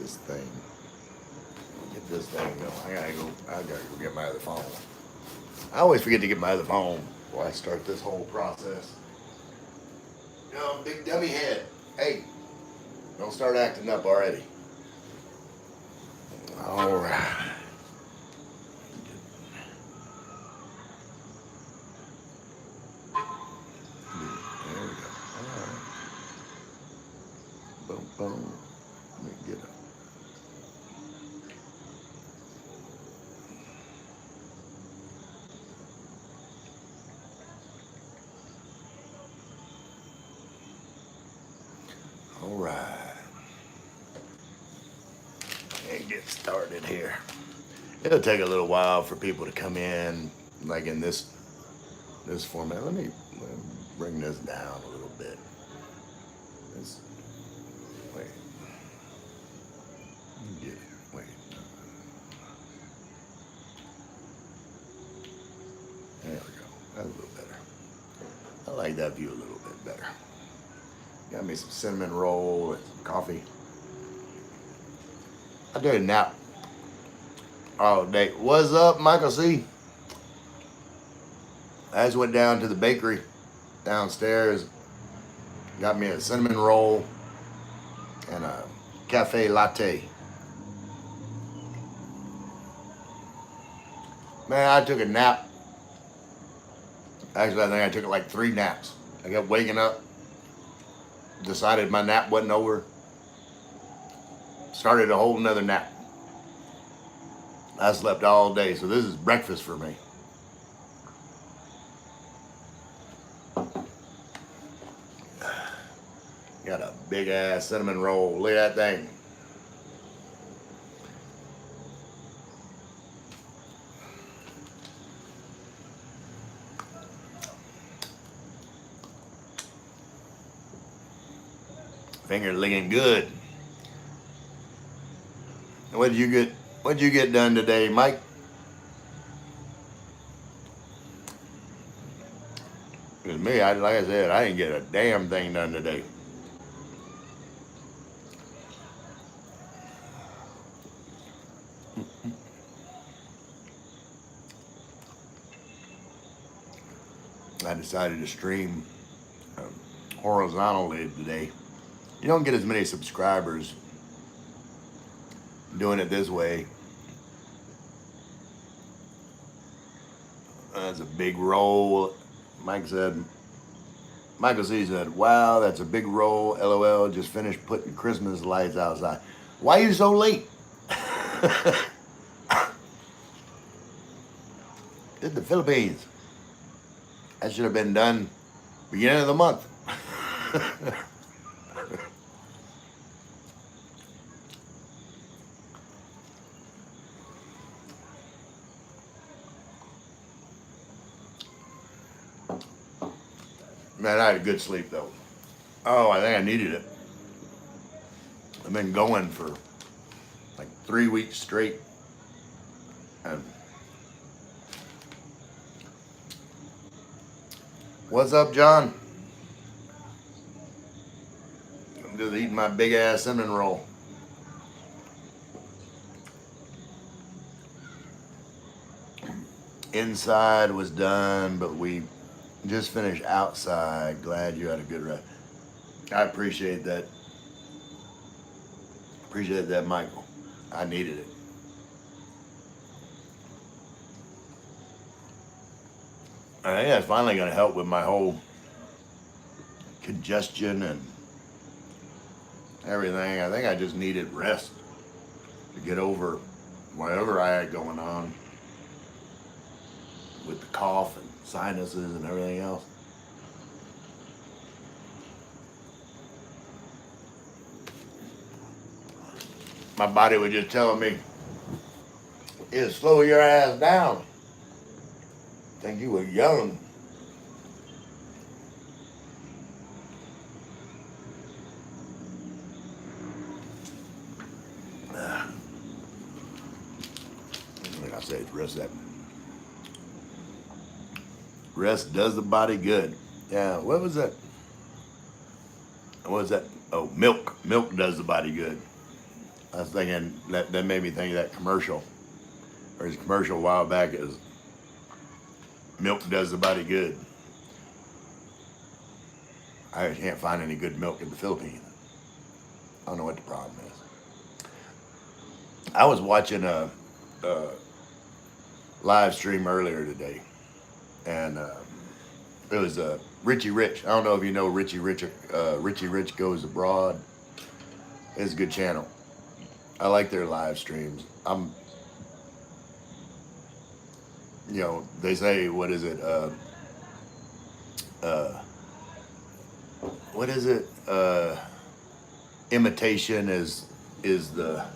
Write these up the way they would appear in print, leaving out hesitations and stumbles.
this thing. Get this thing going. I gotta go get my other phone. I always forget to get my other phone before I start this whole process. Big dummy head. Hey, don't start acting up already. All right. There we go. All right. Boom, boom. Let me get it. All right. And get started here. It'll take a little while for people to come in, like in this format. Let me bring this down a little bit. This, wait. Get it. Wait. There we go. That's a little better. I like that view a little bit better. Got me some cinnamon roll and some coffee. I did a nap all day. What's up, Michael C? I just went down to the bakery downstairs, got me a cinnamon roll and a cafe latte. Man, I took a nap. Actually, I think I took like 3 naps. I kept waking up, decided my nap wasn't over, started a whole nother nap. I slept all day, so this is breakfast for me. Got a big ass cinnamon roll. Look at that thing. Finger licking good. What did you get done today, Mike? Because me, like I said, I didn't get a damn thing done today. I decided to stream horizontally today. You don't get as many subscribers doing it this way. That's a big roll. Michael C said, wow, that's a big roll. LOL, just finished putting Christmas lights outside. Why are you so late? It's the Philippines. That should have been done beginning of the month. Man, I had a good sleep though. Oh, I think I needed it. I've been going for like 3 weeks straight. And what's up, John? I'm just eating my big ass cinnamon roll. Inside was done, but we just finished outside. Glad you had a good rest. I appreciate that. Appreciate that, Michael. I needed it. I think that's finally going to help with my whole congestion and everything. I think I just needed rest to get over whatever I had going on with the cough and sinuses and everything else. My body was just telling me, it'll slow your ass down. Think you were young. Like I said, rest does the body good. Yeah, what was that? What was that? Oh, milk. Milk does the body good. I was thinking that made me think of that commercial. There's a commercial a while back is milk does the body good. I can't find any good milk in the Philippines. I don't know what the problem is. I was watching a live stream earlier today, and it was Richie Rich. I don't know if you know Richie Rich. Richie Rich Goes Abroad. It's a good channel. I like their live streams. They say, what is it? Uh, what is it? Imitation is the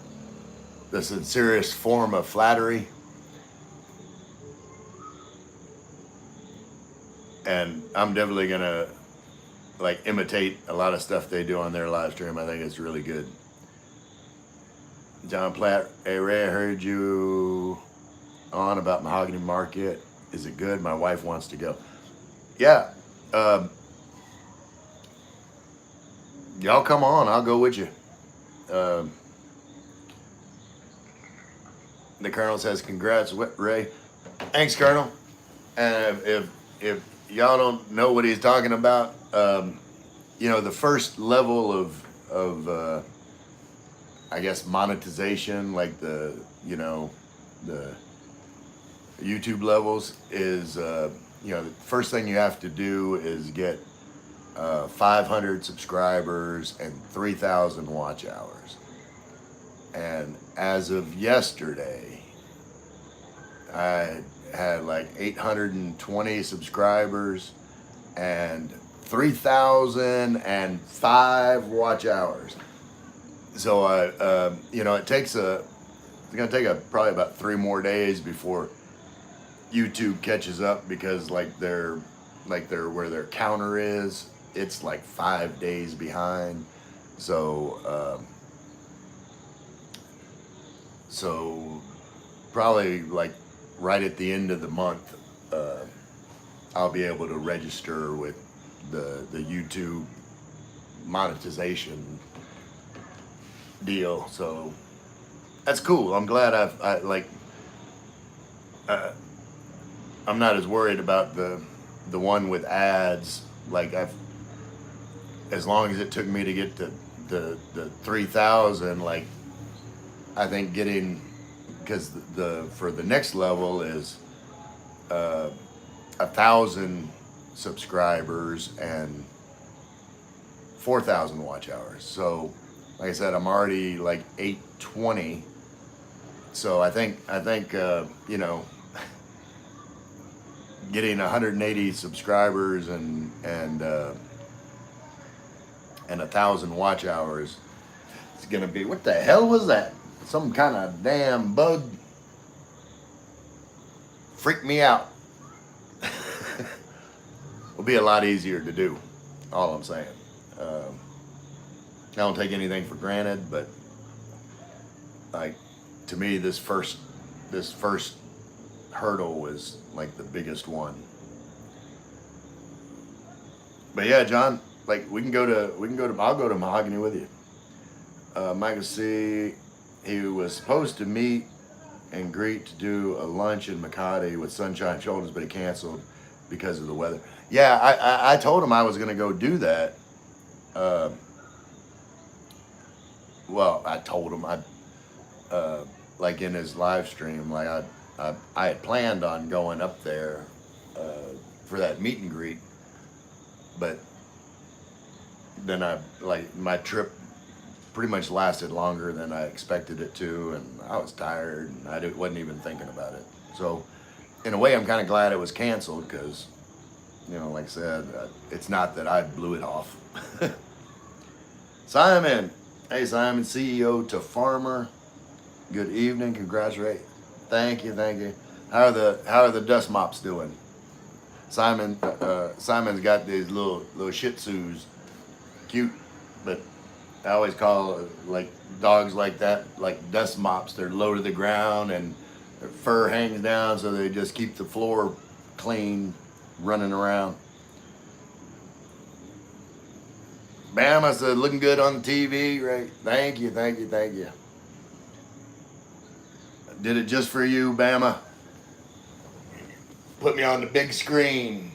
sincerest form of flattery. And I'm definitely gonna like imitate a lot of stuff they do on their live stream. I think it's really good. John Platt, hey Ray, I heard you on about Mahogany Market. Is it good? My wife wants to go. Yeah. Y'all come on. I'll go with you. The Colonel says, congrats, Ray. Thanks, Colonel. And if y'all don't know what he's talking about, the first level of I guess monetization, like the YouTube levels is, the first thing you have to do is get 500 subscribers and 3,000 watch hours. And as of yesterday, I had like 820 subscribers and 3,005 watch hours. So it's gonna take probably about 3 more days before YouTube catches up, because like they're where their counter is, it's like 5 days behind. So probably like right at the end of the month, I'll be able to register with the YouTube monetization deal. So that's cool. I'm glad I'm not as worried about the one with ads. Like as long as it took me to get to the 3,000, like I think getting, because for the next level is 1,000 subscribers and 4,000 watch hours. So like I said, I'm already like 820. So I think getting 180 subscribers and 1,000 watch hours, it's gonna be, what the hell was that? Some kind of damn bug freaked me out. It'll be a lot easier to do. All I'm saying. I don't take anything for granted, but like to me, this first hurdle was like the biggest one. But yeah, John, like I'll go to Mahogany with you. Michael C. He was supposed to meet and greet to do a lunch in Makati with Sunshine Shoulders, but he canceled because of the weather. Yeah, I told him I was gonna go do that. Well, I told him like in his live stream, like I had planned on going up there for that meet and greet, but then my trip pretty much lasted longer than I expected it to, and I was tired and I wasn't even thinking about it. So in a way, I'm kind of glad it was canceled, because like I said, it's not that I blew it off. Simon, hey Simon, CEO to Farmer. Good evening, congratulations. Thank you. How are the dust mops doing? Simon's got these little Shih Tzus, cute, but I always call like dogs like that like dust mops. They're low to the ground and their fur hangs down, so they just keep the floor clean, running around. Bam, I said, looking good on the TV, right? Thank you. Did it just for you, Bama. Put me on the big screen.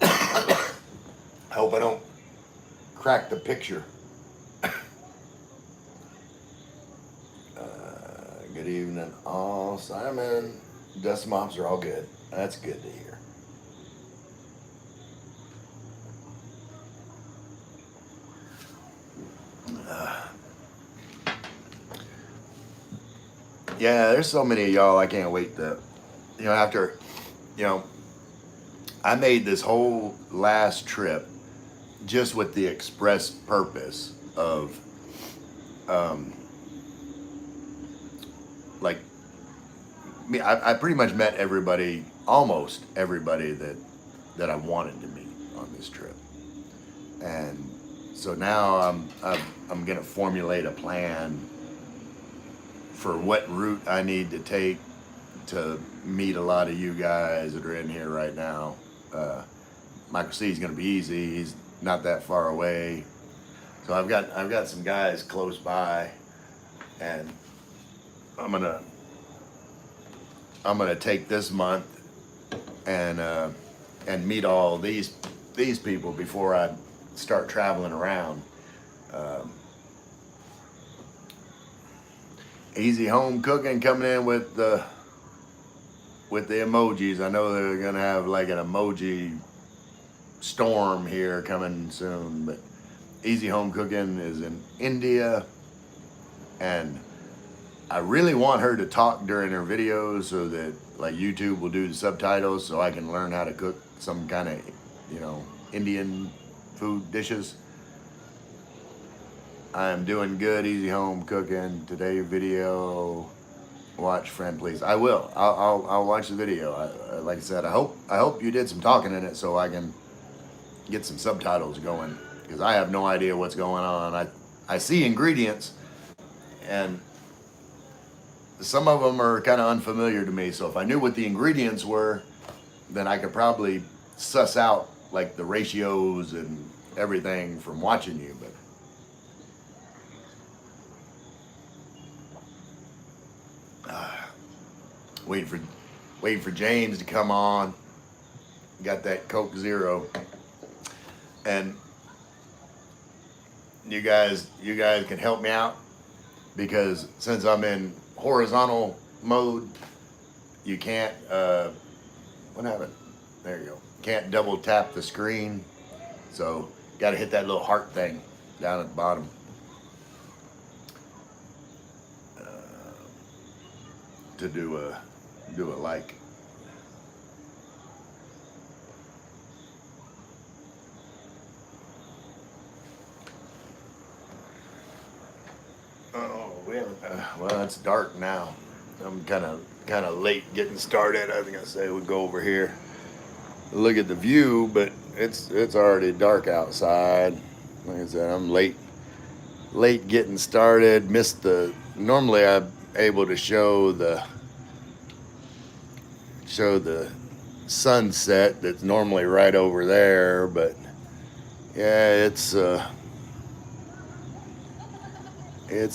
I hope I don't crack the picture. Good evening, all. Simon. Dust mops are all good. That's good to hear. Yeah, there's so many of y'all. I can't wait to, after, you know, I made this whole last trip just with the express purpose of, like, me. I pretty much met everybody, almost everybody that I wanted to meet on this trip, and so now I'm gonna formulate a plan for what route I need to take to meet a lot of you guys that are in here right now. Michael C is going to be easy. He's not that far away. So I've got some guys close by, and I'm gonna take this month and meet all these people before I start traveling around. Easy home cooking coming in with the emojis. I know they're gonna have like an emoji storm here coming soon, but Easy Home Cooking is in India, and I really want her to talk during her videos so that like YouTube will do the subtitles so I can learn how to cook some kind of, Indian food dishes. I'm doing good, Easy Home Cooking. Today video, watch friend please. I will. I'll watch the video. Like I said, I hope you did some talking in it so I can get some subtitles going, because I have no idea what's going on. I see ingredients, and some of them are kind of unfamiliar to me. So if I knew what the ingredients were, then I could probably suss out like the ratios and everything from watching you. But waiting for James to come on. Got that Coke Zero, and you guys can help me out, because since I'm in horizontal mode, you can't. What happened? There you go. Can't double tap the screen, so got to hit that little heart thing down at the bottom. To do a like. Oh, we haven't. Well, it's dark now. I'm kind of late getting started. I think I say we go over here, look at the view, but it's already dark outside. Like I said, I'm late getting started. Missed the. Normally I'm able to show the sunset that's normally right over there, but yeah, it's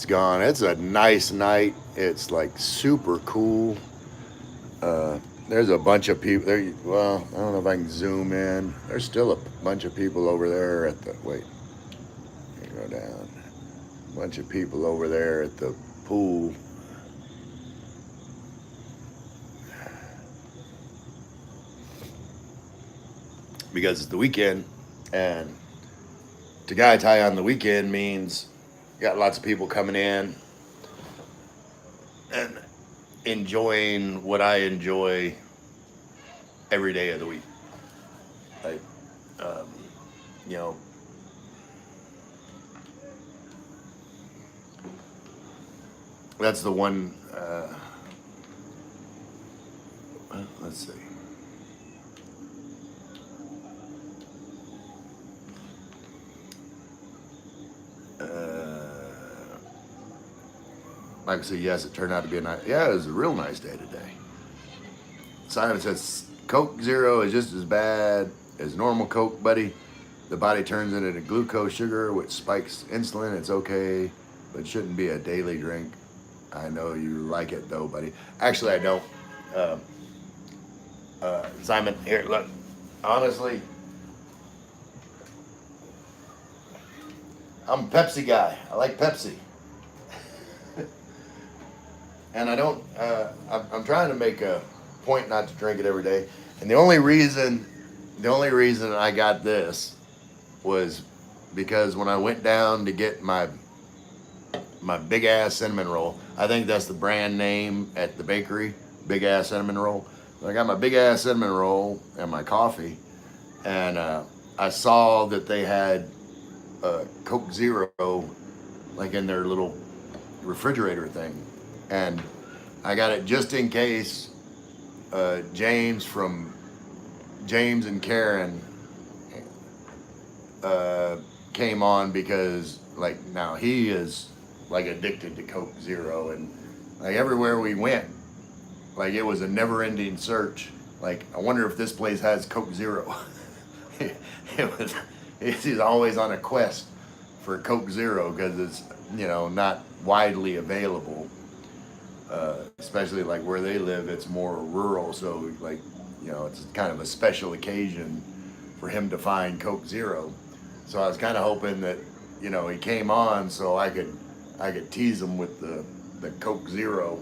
gone. It's a nice night. It's like super cool. There's a bunch of people there. Well, I don't know if I can zoom in. There's still a bunch of people over there at the, wait, go down. A bunch of people over there at the pool. Because it's the weekend, and Tagaitai on the weekend means you got lots of people coming in and enjoying what I enjoy every day of the week. Like, you know, that's the one. Let's see. Michael said, yes, it turned out to be a nice, yeah, it was a real nice day today. Simon says, Coke Zero is just as bad as normal Coke, buddy. The body turns it into glucose sugar, which spikes insulin. It's okay, but it shouldn't be a daily drink. I know you like it though, buddy. Actually, I don't. Uh, Simon, here, look. Honestly, I'm a Pepsi guy. I like Pepsi, and I don't. I'm trying to make a point not to drink it every day. And the only reason I got this was because when I went down to get my big ass cinnamon roll. I think that's the brand name at the bakery, big ass cinnamon roll. So I got my big ass cinnamon roll and my coffee, and I saw that they had Coke Zero like in their little refrigerator thing, and I got it just in case James and Karen came on, because like now he is like addicted to Coke Zero, and like everywhere we went, like it was a never-ending search. Like, I wonder if this place has Coke Zero. it was he's always on a quest for Coke Zero because it's, you know, not widely available, especially like where they live. It's more rural, so like, you know, it's kind of a special occasion for him to find Coke Zero. So I was kind of hoping that, you know, he came on so I could tease him with the Coke Zero.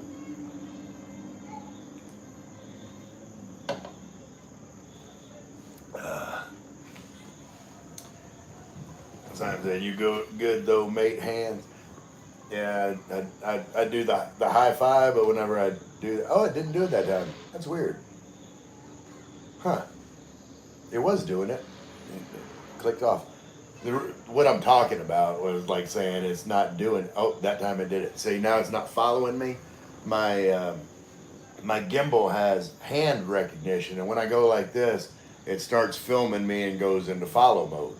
Sometimes then you go good though, mate. Hands. Yeah, I do the high five, but whenever I do that, oh, it didn't do it that time. That's weird. Huh? It was doing it. It clicked off. What I'm talking about was like saying it's not doing. Oh, that time it did it. See, now it's not following me. My my gimbal has hand recognition, and when I go like this, it starts filming me and goes into follow mode.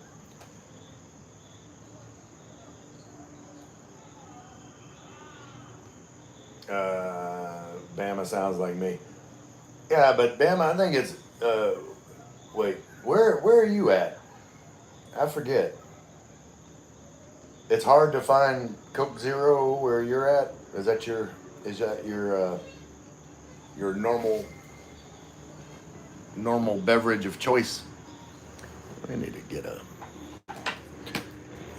Bama sounds like me. Yeah, but Bama, I think it's. Wait, where are you at? I forget. It's hard to find Coke Zero where you're at. Is that your normal beverage of choice? I need to get do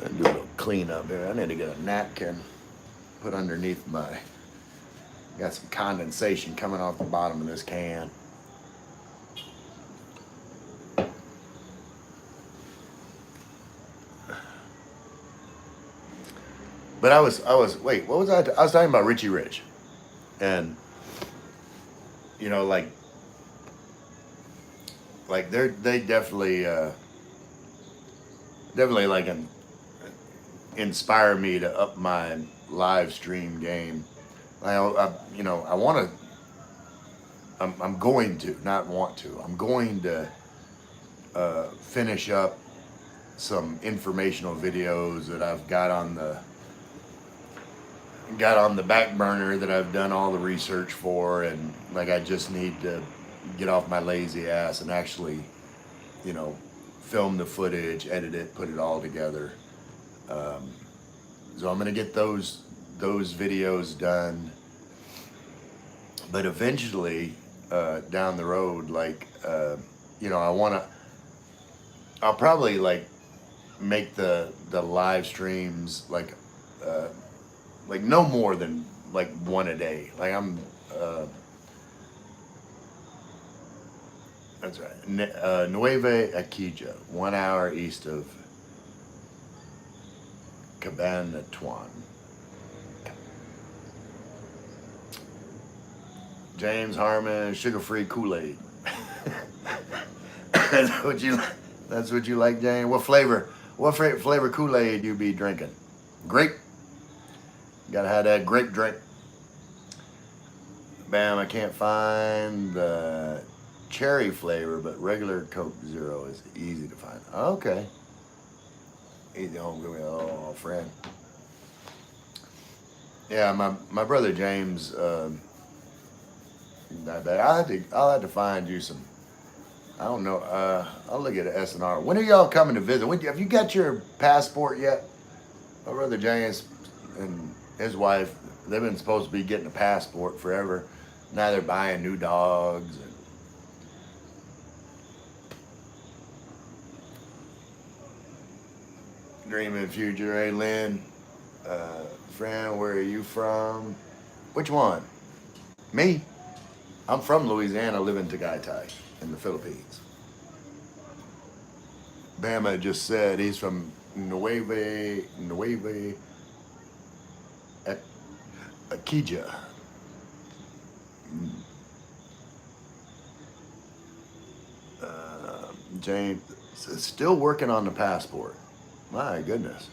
a little cleanup here. I need to get a napkin put underneath my. Got some condensation coming off the bottom of this can. But I was wait, what was I? I was talking about Richie Rich, and you know, like they definitely like inspire me to up my live stream game. You know, I want to. I'm going to, not want to. I'm going to finish up some informational videos that I've got on the back burner that I've done all the research for, and like I just need to get off my lazy ass and actually, you know, film the footage, edit it, put it all together. So I'm gonna get those videos done, but eventually down the road, like you know, I'll probably like make the live streams like no more than like one a day. Like I'm that's right, Nueva Ecija, 1 hour east of Cabanatuan. James Harmon, sugar-free Kool-Aid. That's what you like, James? What flavor Kool-Aid you be drinking? Grape? Gotta have that grape drink. Bam, I can't find the cherry flavor, but regular Coke Zero is easy to find. Okay. Easy home, oh, friend. Yeah, my brother James, I'll have to find you some. I don't know. I'll look at SNR. When are y'all coming to visit? Have you got your passport yet? My brother James and his wife, they've been supposed to be getting a passport forever. Now they're buying new dogs. And dreaming future. Hey, Lynn, friend, where are you from? Which one? Me? I'm from Louisiana, live in Tagaytay in the Philippines. Bama just said he's from Nueve Ecija. James still working on the passport. My goodness.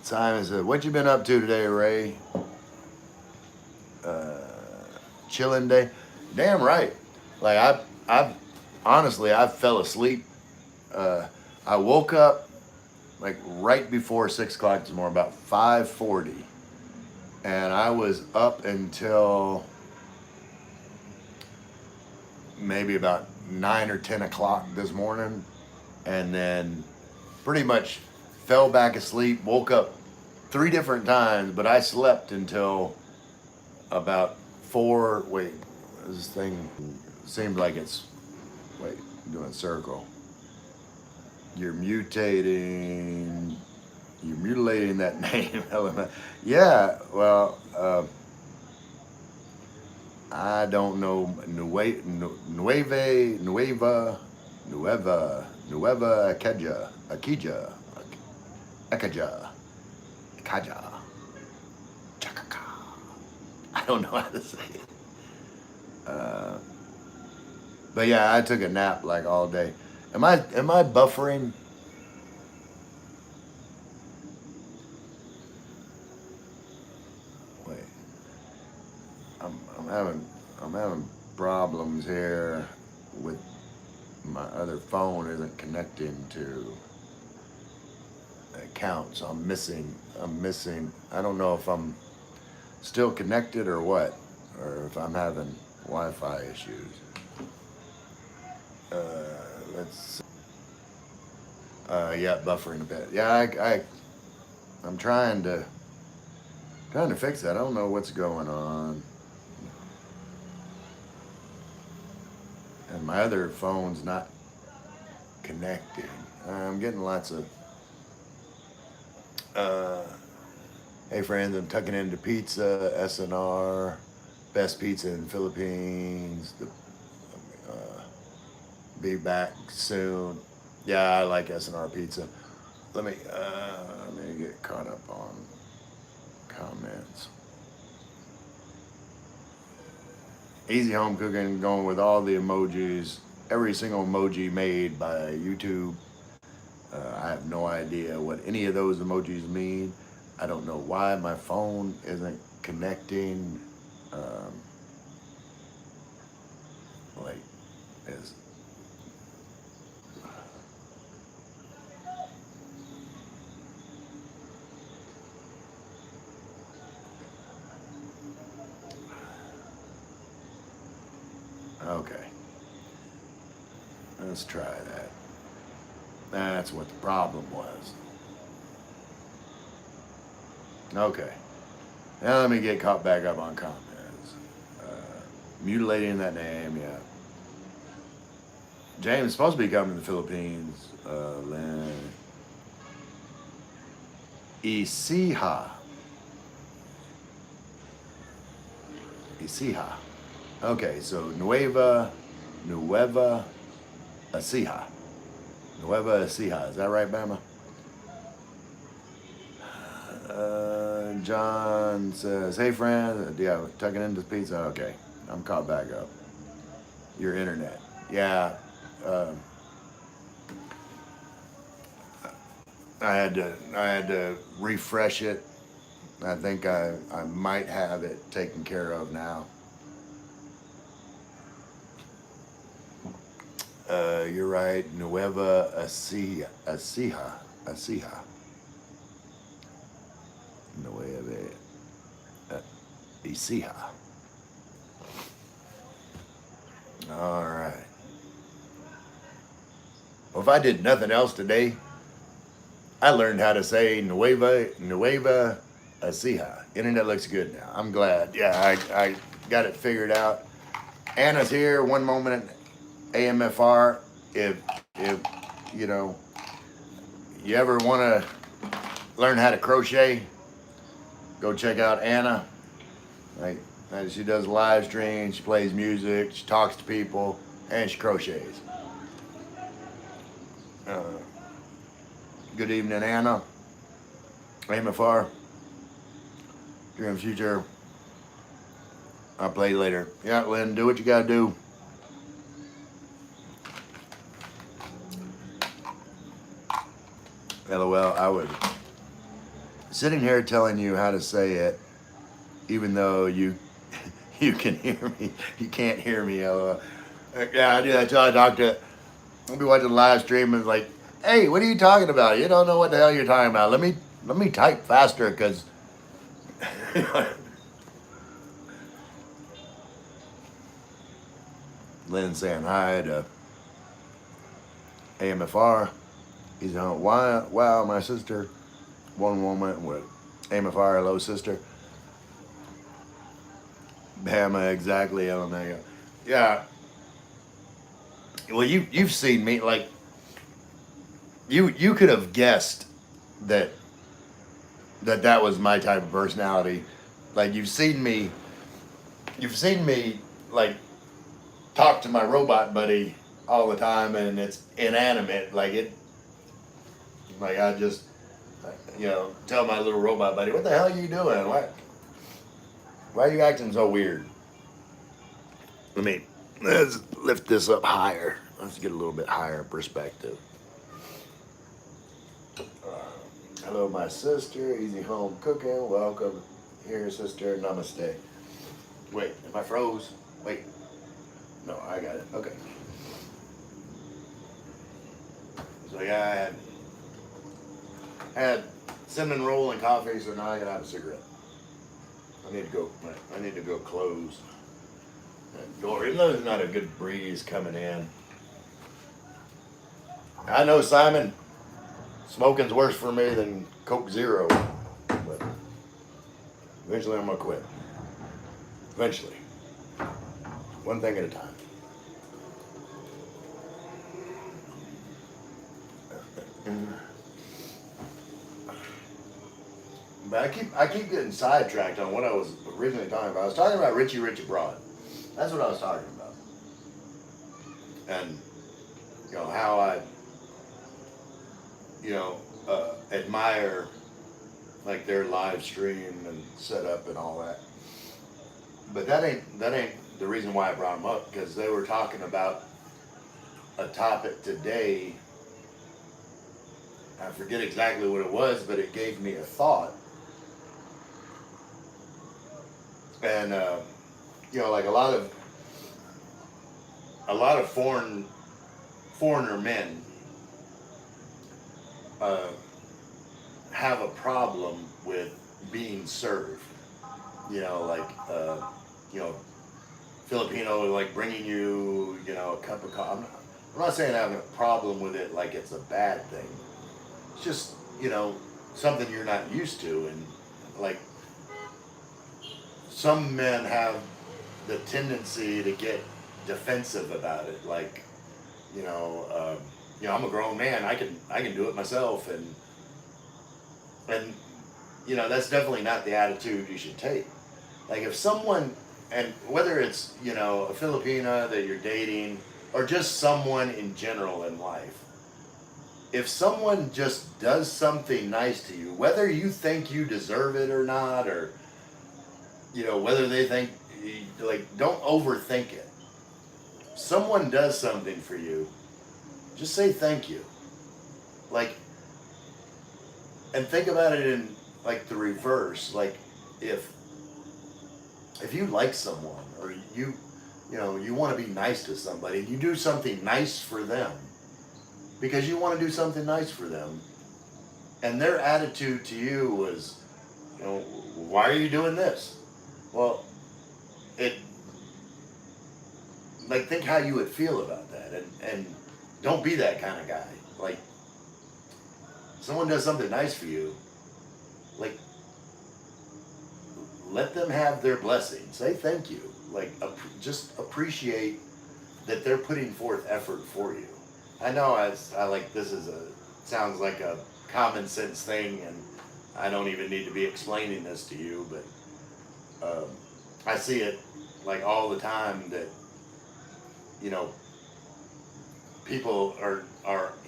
Simon said, "What you been up to today, Ray? Uh, Chilling day." Damn right. Like I honestly, I fell asleep. Uh, I woke up like right before 6 o'clock this morning, about 5:40, and I was up until maybe about 9 or 10 o'clock this morning, and then pretty much fell back asleep. Woke up 3 different times, but I slept until about 4. Wait, this thing seems like it's doing circle. You're mutating. You're mutilating that name element. Yeah, well, I don't know. Nueva Ekaja, Chakaka. I don't know how to say it. Uh, but yeah, I took a nap like all day. Am I buffering? Wait, I'm having problems here with my other phone isn't connecting to the account, so I'm missing. I don't know if I'm still connected or what, or if I'm having Wi-Fi issues. Let's. Yeah, buffering a bit. Yeah, I'm trying to fix that. I don't know what's going on. And my other phone's not connecting. I'm getting lots of. Hey friends, I'm tucking into pizza, SNR, best pizza in the Philippines. Be back soon. Yeah, I like SNR pizza. Let me get caught up on comments. Easy home cooking, going with all the emojis, every single emoji made by YouTube. I have no idea what any of those emojis mean. I don't know why my phone isn't connecting. Like, is okay. Let's try that. That's what the problem was. Okay. Now let me get caught back up on comments. Mutilating that name, yeah. James is supposed to be coming to the Philippines. Lynn. Isiha. Okay, so Nueva Ecija. Nueva Ecija. Is that right, Bama? John says, "Hey, friend. Yeah, tucking into pizza. Okay, I'm caught back up. Your internet. Yeah. I had to refresh it. I think I might have it taken care of now. You're right. Nueva Ecija. Nueva Ecija. All right. Well, if I did nothing else today, I learned how to say Nueva I see how. Internet looks good now. I'm glad. Yeah, I got it figured out. Anna's here. One moment AMFR. If you know you ever want to learn how to crochet, go check out Anna. Like she does live streams, she plays music, she talks to people, and she crochets. Uh, Good evening, Anna. AMFR. Dream future. I'll play later. Yeah, Lynn, do what you gotta do. LOL. I was sitting here telling you how to say it, even though you you can hear me. You can't hear me. LOL. Yeah, I do that till I talk to. I'll be watching the live stream and like, hey, what are you talking about? You don't know what the hell you're talking about. Let me type faster because. Lynn saying hi to AMFR. He's on. Wow, my sister. One moment with AMFR. Hello, sister. Bama, exactly. LMAO. Yeah. Well, you've seen me like you could have guessed that that was my type of personality. Like you've seen me like talk to my robot buddy all the time, and it's inanimate. Like I just tell my little robot buddy, what the hell are you doing? Why are you acting so weird? Let's lift this up higher. Let's get a little bit higher perspective. Hello, my sister. Easy home cooking. Welcome here, sister. Namaste. Wait, am I froze? Wait. No, I got it. Okay. So yeah, I had cinnamon roll and coffee, so now I gotta have a cigarette. I need to go close that door. Even though there's not a good breeze coming in. I know, Simon, smoking's worse for me than Coke Zero, but eventually I'm gonna quit. Eventually. One thing at a time. But I keep getting sidetracked on what I was originally talking about. I was talking about Richie Rich Abroad. That's what I was talking about. And how I admire like their live stream and setup and all that. But that ain't the reason why I brought them up, because they were talking about a topic today. I forget exactly what it was, but it gave me a thought. And like a lot of foreigner men have a problem with being served. Filipino like bringing you a cup of coffee. I'm not saying having a problem with it like it's a bad thing. It's just something you're not used to, and like some men have the tendency to get defensive about it. Like I'm a grown man. I can do it myself, and that's definitely not the attitude you should take. Like if someone, and whether it's a Filipina that you're dating or just someone in general in life, if someone just does something nice to you, whether you think you deserve it or not, or whether they think, like, don't overthink it. Someone does something for you, just say thank you. Like, and think about it in like the reverse. Like if you like someone, or you want to be nice to somebody, and you do something nice for them because you want to do something nice for them, and their attitude to you was, why are you doing this? Well, think how you would feel about that, and don't be that kind of guy. Like, someone does something nice for you, like, let them have their blessing. Say thank you. Like, just appreciate that they're putting forth effort for you. I know I like this is sounds like a common sense thing, and I don't even need to be explaining this to you, but I see it like all the time that, you know, people are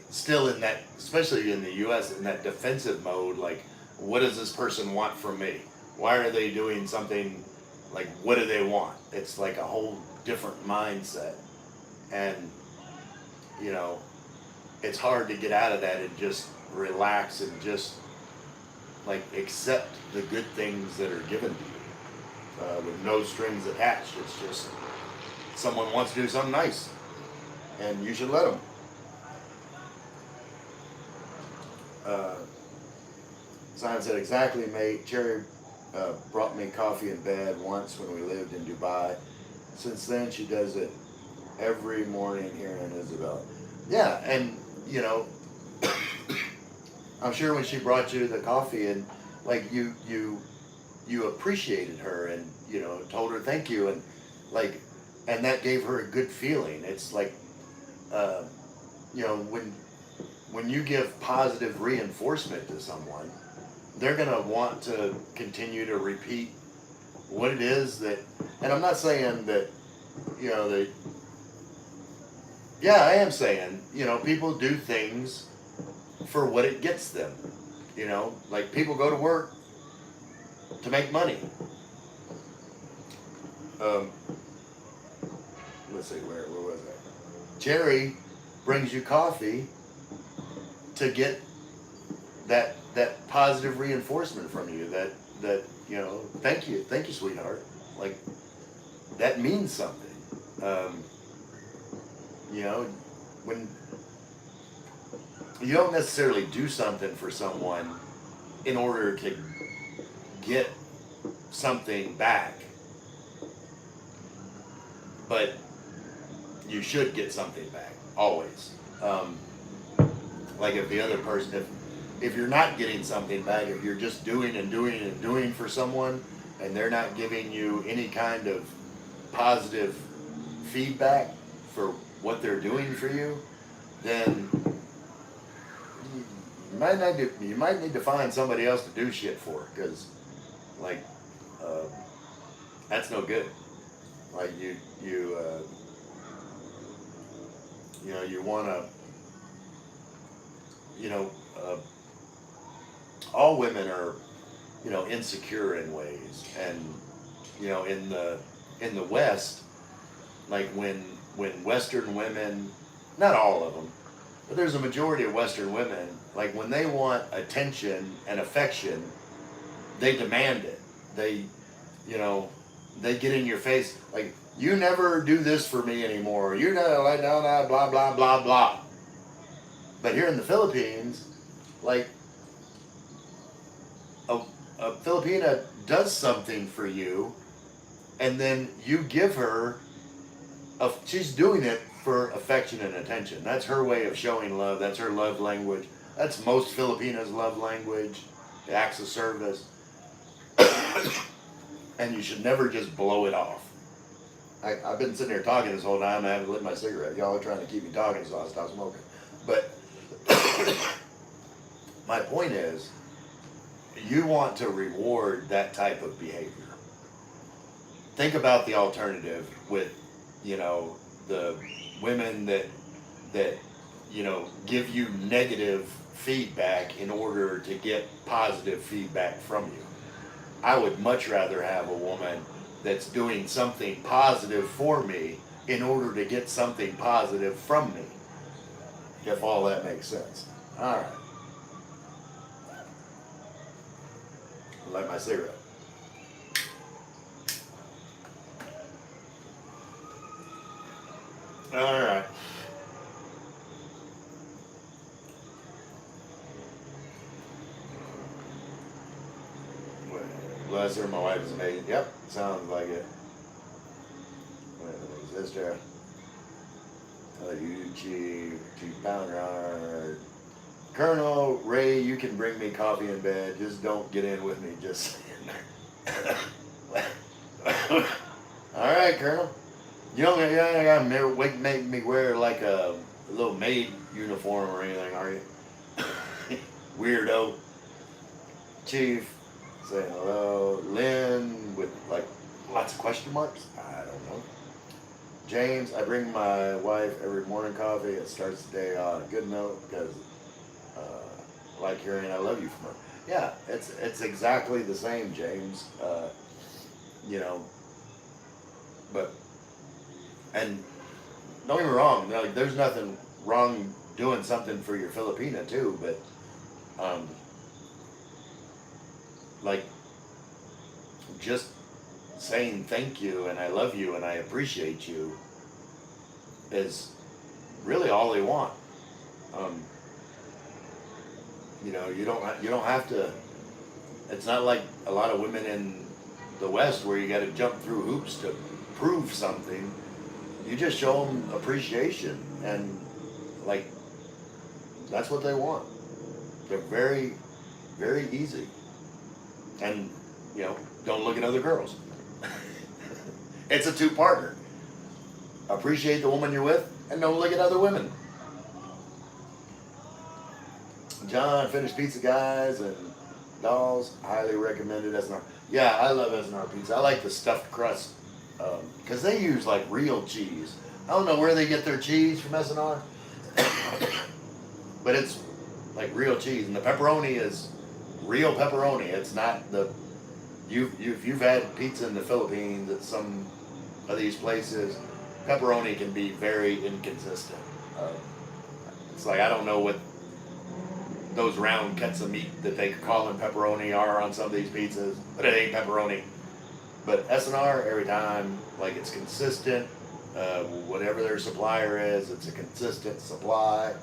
still in that, especially in the U.S., in that defensive mode. Like, what does this person want from me? Why are they doing something? Like, what do they want? It's like a whole different mindset, and you know, it's hard to get out of that and just relax and just like accept the good things that are given to you with no strings attached. It's just someone wants to do something nice, and you should let them. Zion said, exactly, mate. Cherry brought me coffee in bed once when we lived in Dubai. Since then, she does it every morning here in Isabel. Yeah, and, you know, I'm sure when she brought you the coffee and, like, you appreciated her and, you know, told her thank you and, like, and that gave her a good feeling. It's like, you know, when you give positive reinforcement to someone, they're going to want to continue to repeat what it is that, and I'm not saying that, you know, that, yeah, I am saying, you know, people do things for what it gets them. You know, like people go to work to make money. Let's see, where was I? Jerry brings you coffee to get that positive reinforcement from you. That you know, thank you, sweetheart. Like that means something. You know, when you don't necessarily do something for someone in order to get something back, but you should get something back always. Like if the other person, if you're not getting something back, if you're just doing and doing and doing for someone and they're not giving you any kind of positive feedback for what they're doing for you, then you might need to find somebody else to do shit for, because like that's no good. Like you know, you want to, you know, all women are, you know, insecure in ways, and you know, in the West, like when Western women, not all of them, but there's a majority of Western women, like when they want attention and affection, they demand it. They, you know, they get in your face, like, you never do this for me anymore. You know, like, no, blah, blah, blah, blah. But here in the Philippines, like, a Filipina does something for you, and then you give her, she's doing it for affection and attention. That's her way of showing love. That's her love language. That's most Filipinos' love language, acts of service. And you should never just blow it off. I've been sitting here talking this whole time. I haven't lit my cigarette. Y'all are trying to keep me talking, so I'll stop smoking. But my point is, you want to reward that type of behavior. Think about the alternative with, you know, the women that you know, give you negative feedback in order to get positive feedback from you. I would much rather have a woman that's doing something positive for me in order to get something positive from me, if all that makes sense. All right. Light my cigarette. All right. Bless her, my wife is amazing. Yep, sounds like it. Sister. I love you, Chief. Chief Pounder. Colonel Ray, you can bring me coffee in bed. Just don't get in with me. Just All right, Colonel. You don't gotta make me wear like a little maid uniform or anything, are you? Weirdo. Chief, saying hello. Lynn with like lots of question marks. I don't know. James, I bring my wife every morning coffee. It starts the day on a good note because I like hearing I love you from her. Yeah, it's exactly the same, James. You know, but and don't get me wrong. Like, there's nothing wrong doing something for your Filipina too, but um, like just saying thank you and I love you and I appreciate you is really all they want. Um, you don't have to. It's not like a lot of women in the West where you got to jump through hoops to prove something. You just show them appreciation and like that's what they want. They're very, very easy. And don't look at other girls. It's a two-parter. Appreciate the woman you're with and don't look at other women. John, finished pizza guys and dolls, highly recommended SNR. Yeah, I love SNR pizza. I like the stuffed crust because they use like real cheese. I don't know where they get their cheese from SNR, but it's like real cheese, and the pepperoni is real pepperoni. It's not the if you've had pizza in the Philippines at some of these places, pepperoni can be very inconsistent. It's like I don't know what those round cuts of meat that they call them pepperoni are on some of these pizzas, but it ain't pepperoni. But SNR every time, like it's consistent. Whatever their supplier is, it's a consistent supply,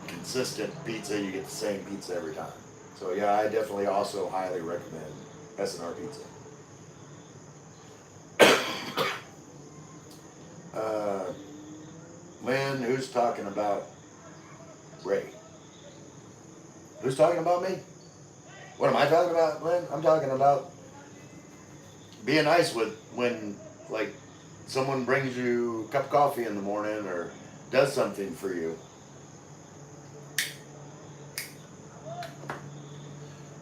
consistent pizza. You get the same pizza every time. So yeah, I definitely also highly recommend SNR pizza. Lynn, who's talking about Ray? Who's talking about me? What am I talking about, Lynn? I'm talking about being nice with when, like, someone brings you a cup of coffee in the morning or does something for you.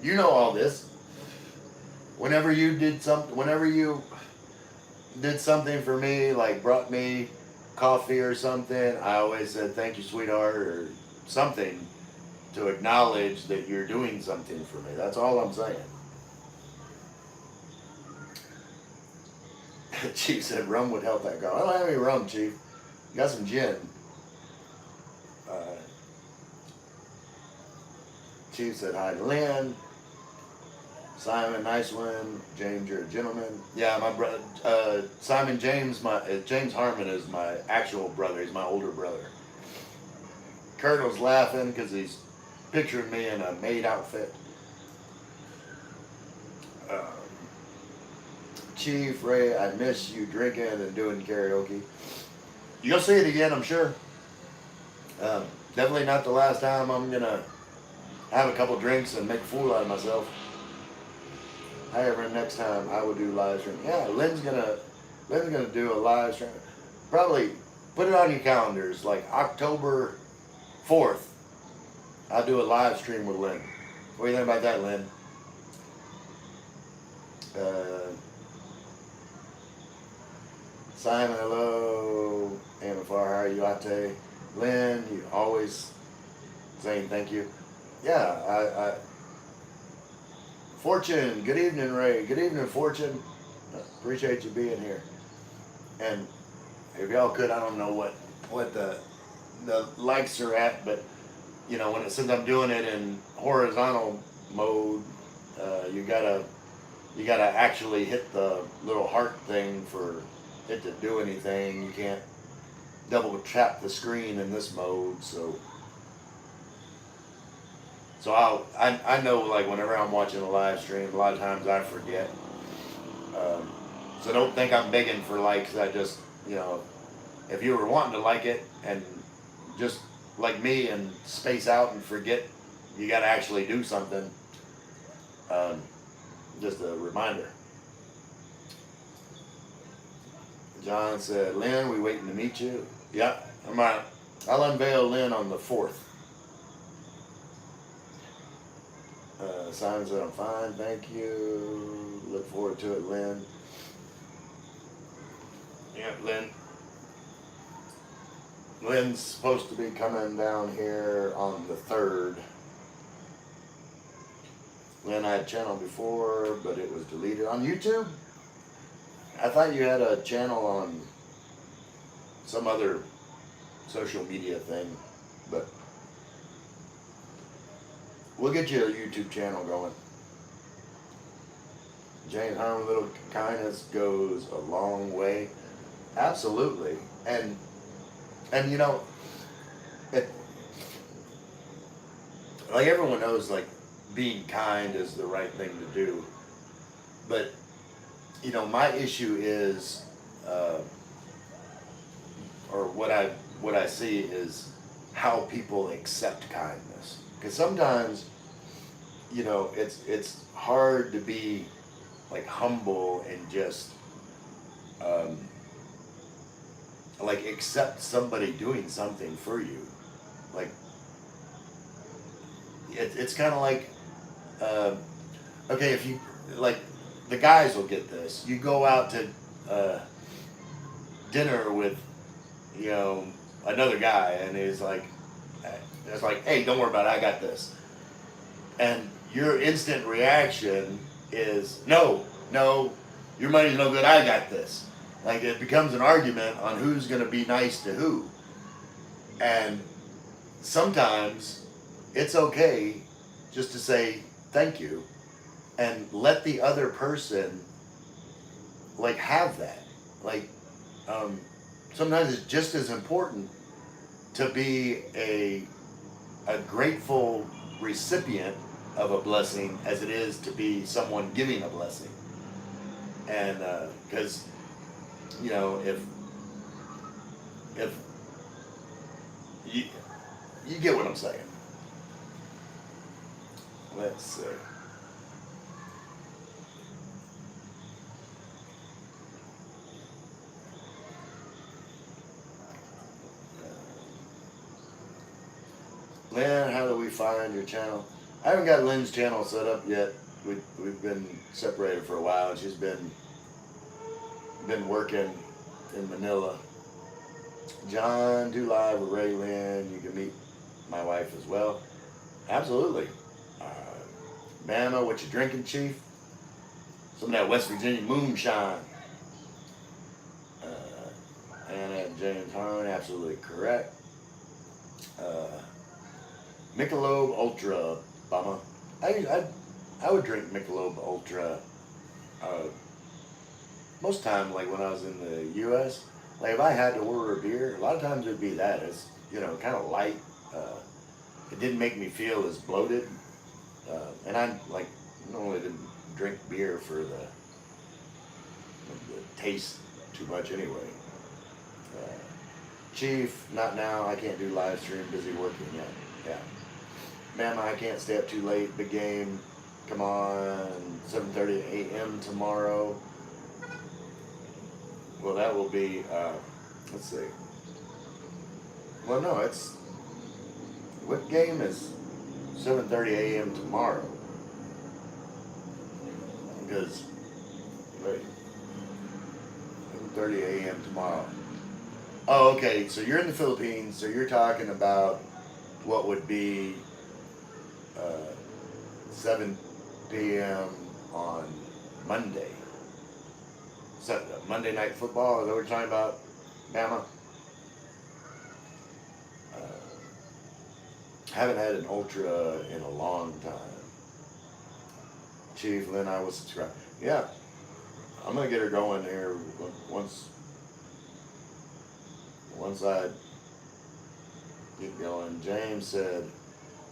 You know all this. Whenever you did something for me, like brought me coffee or something, I always said thank you, sweetheart, or something to acknowledge that you're doing something for me. That's all I'm saying. Chief said rum would help that girl. I don't have any rum, Chief. Got some gin. Chief said hi to Lynn. Simon, nice one. James, you're a gentleman. Yeah, my brother, Simon James, James Harmon is my actual brother. He's my older brother. Colonel's laughing because he's picturing me in a maid outfit. Chief Ray, I miss you drinking and doing karaoke. You'll see it again, I'm sure. Definitely not the last time I'm gonna have a couple drinks and make a fool out of myself. However, next time I will do live stream. Yeah, Lynn's gonna do a live stream. Probably put it on your calendars, like October 4th. I'll do a live stream with Lynn. What do you think about that, Lynn? Simon, hello. Amafar, how are you, Ate? Lynn, you always saying thank you. Yeah, I Fortune, good evening, Ray. Good evening, Fortune. Appreciate you being here. And if y'all could, I don't know what the likes are at, but since I'm doing it in horizontal mode, you gotta actually hit the little heart thing for it to do anything. You can't double tap the screen in this mode, so I know, like, whenever I'm watching a live stream, a lot of times I forget. So don't think I'm begging for likes. I just, if you were wanting to like it and just like me and space out and forget, you got to actually do something. Just a reminder. John said, Lynn, we waiting to meet you? Yep, I'm right. I'll unveil Lynn on the 4th. Simon said, I'm fine, thank you. Look forward to it, Lynn. Yep, Lynn. Lynn's supposed to be coming down here on the 3rd. Lynn, I had a channel before, but it was deleted. On YouTube? I thought you had a channel on some other social media thing, but we'll get you a YouTube channel going. James Harmon, little kindness goes a long way. Absolutely. And you know, it, like everyone knows, like being kind is the right thing to do. But, you know, my issue is, or what I see is how people accept kindness. Because sometimes, you know, it's hard to be like humble and just like accept somebody doing something for you. Like it's kind of like okay, if you like, the guys will get this. You go out to dinner with, you know, another guy, and he's like, it's like, hey, don't worry about it, I got this. And your instant reaction is, no, your money's no good, I got this. Like, it becomes an argument on who's going to be nice to who. And sometimes it's okay just to say thank you and let the other person like have that. Like, sometimes it's just as important to be a grateful recipient of a blessing as it is to be someone giving a blessing. And because you know, if you get what I'm saying. Let's see. Lynn, how do we find your channel? I haven't got Lynn's channel set up yet. We've been separated for a while, and she's been working in Manila. John, do live with Ray Lynn. You can meet my wife as well. Absolutely. Mama, what you drinking, Chief? Some of that West Virginia moonshine. Anna and James Harmon, absolutely correct. Michelob Ultra, Bama. I would drink Michelob Ultra most time, like when I was in the U.S. Like if I had to order a beer, a lot of times it'd be that. It's, you know, kind of light. It didn't make me feel as bloated. And I like normally didn't drink beer for the taste too much anyway. Chief, not now. I can't do live stream. Busy working yet. Yeah. Mama, I can't stay up too late. Big game. Come on. 7:30 a.m. tomorrow. Well, that will be, let's see. Well, no, it's, what game is 7:30 a.m. tomorrow? Because, wait, 7:30 a.m. tomorrow. Oh, okay, so you're in the Philippines, so you're talking about what would be 7 p.m. on Monday. So, Monday Night Football, is that what we're talking about, Bama? Haven't had an Ultra in a long time. Chief, Lynn, I will subscribe. Yeah, I'm going to get her going here once I get going. James said,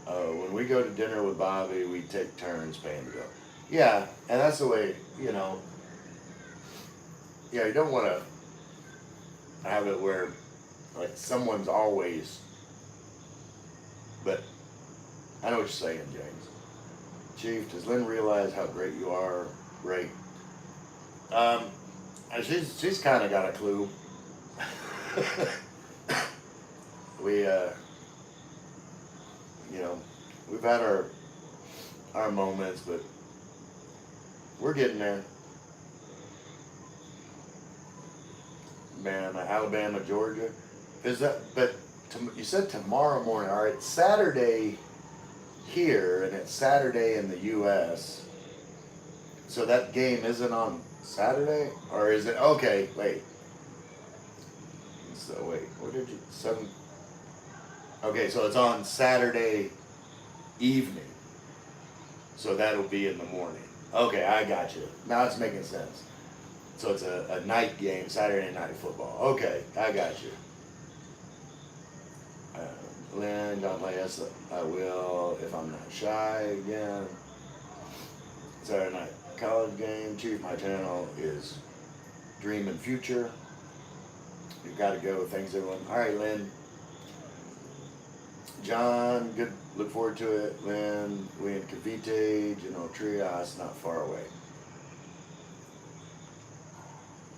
when we go to dinner with Bobby, we take turns paying the bill. Yeah, and that's the way, you know, yeah, you don't want to have it where, like, someone's always, but I know what you're saying, James. Chief, does Lynn realize how great you are? Ray? She's kind of got a clue. we you know, we've had our moments, but we're getting there. Man, Alabama, Georgia, is that? But you said tomorrow morning. All right, Saturday here, and it's Saturday in the U.S. So that game isn't on Saturday, or is it? Okay, wait. So wait, what did you 7? Okay, so it's on Saturday evening. So that'll be in the morning. Okay, I got you. Now it's making sense. So it's a night game, Saturday night football. Okay, I got you. Lynn, don't play us. I will if I'm not shy again. Saturday night college game. Chief, my channel is Dream and Future. You got to go. Thanks, everyone. All right, Lynn. John, good. Look forward to it. Lynn, we in Cavite, Trias, not far away.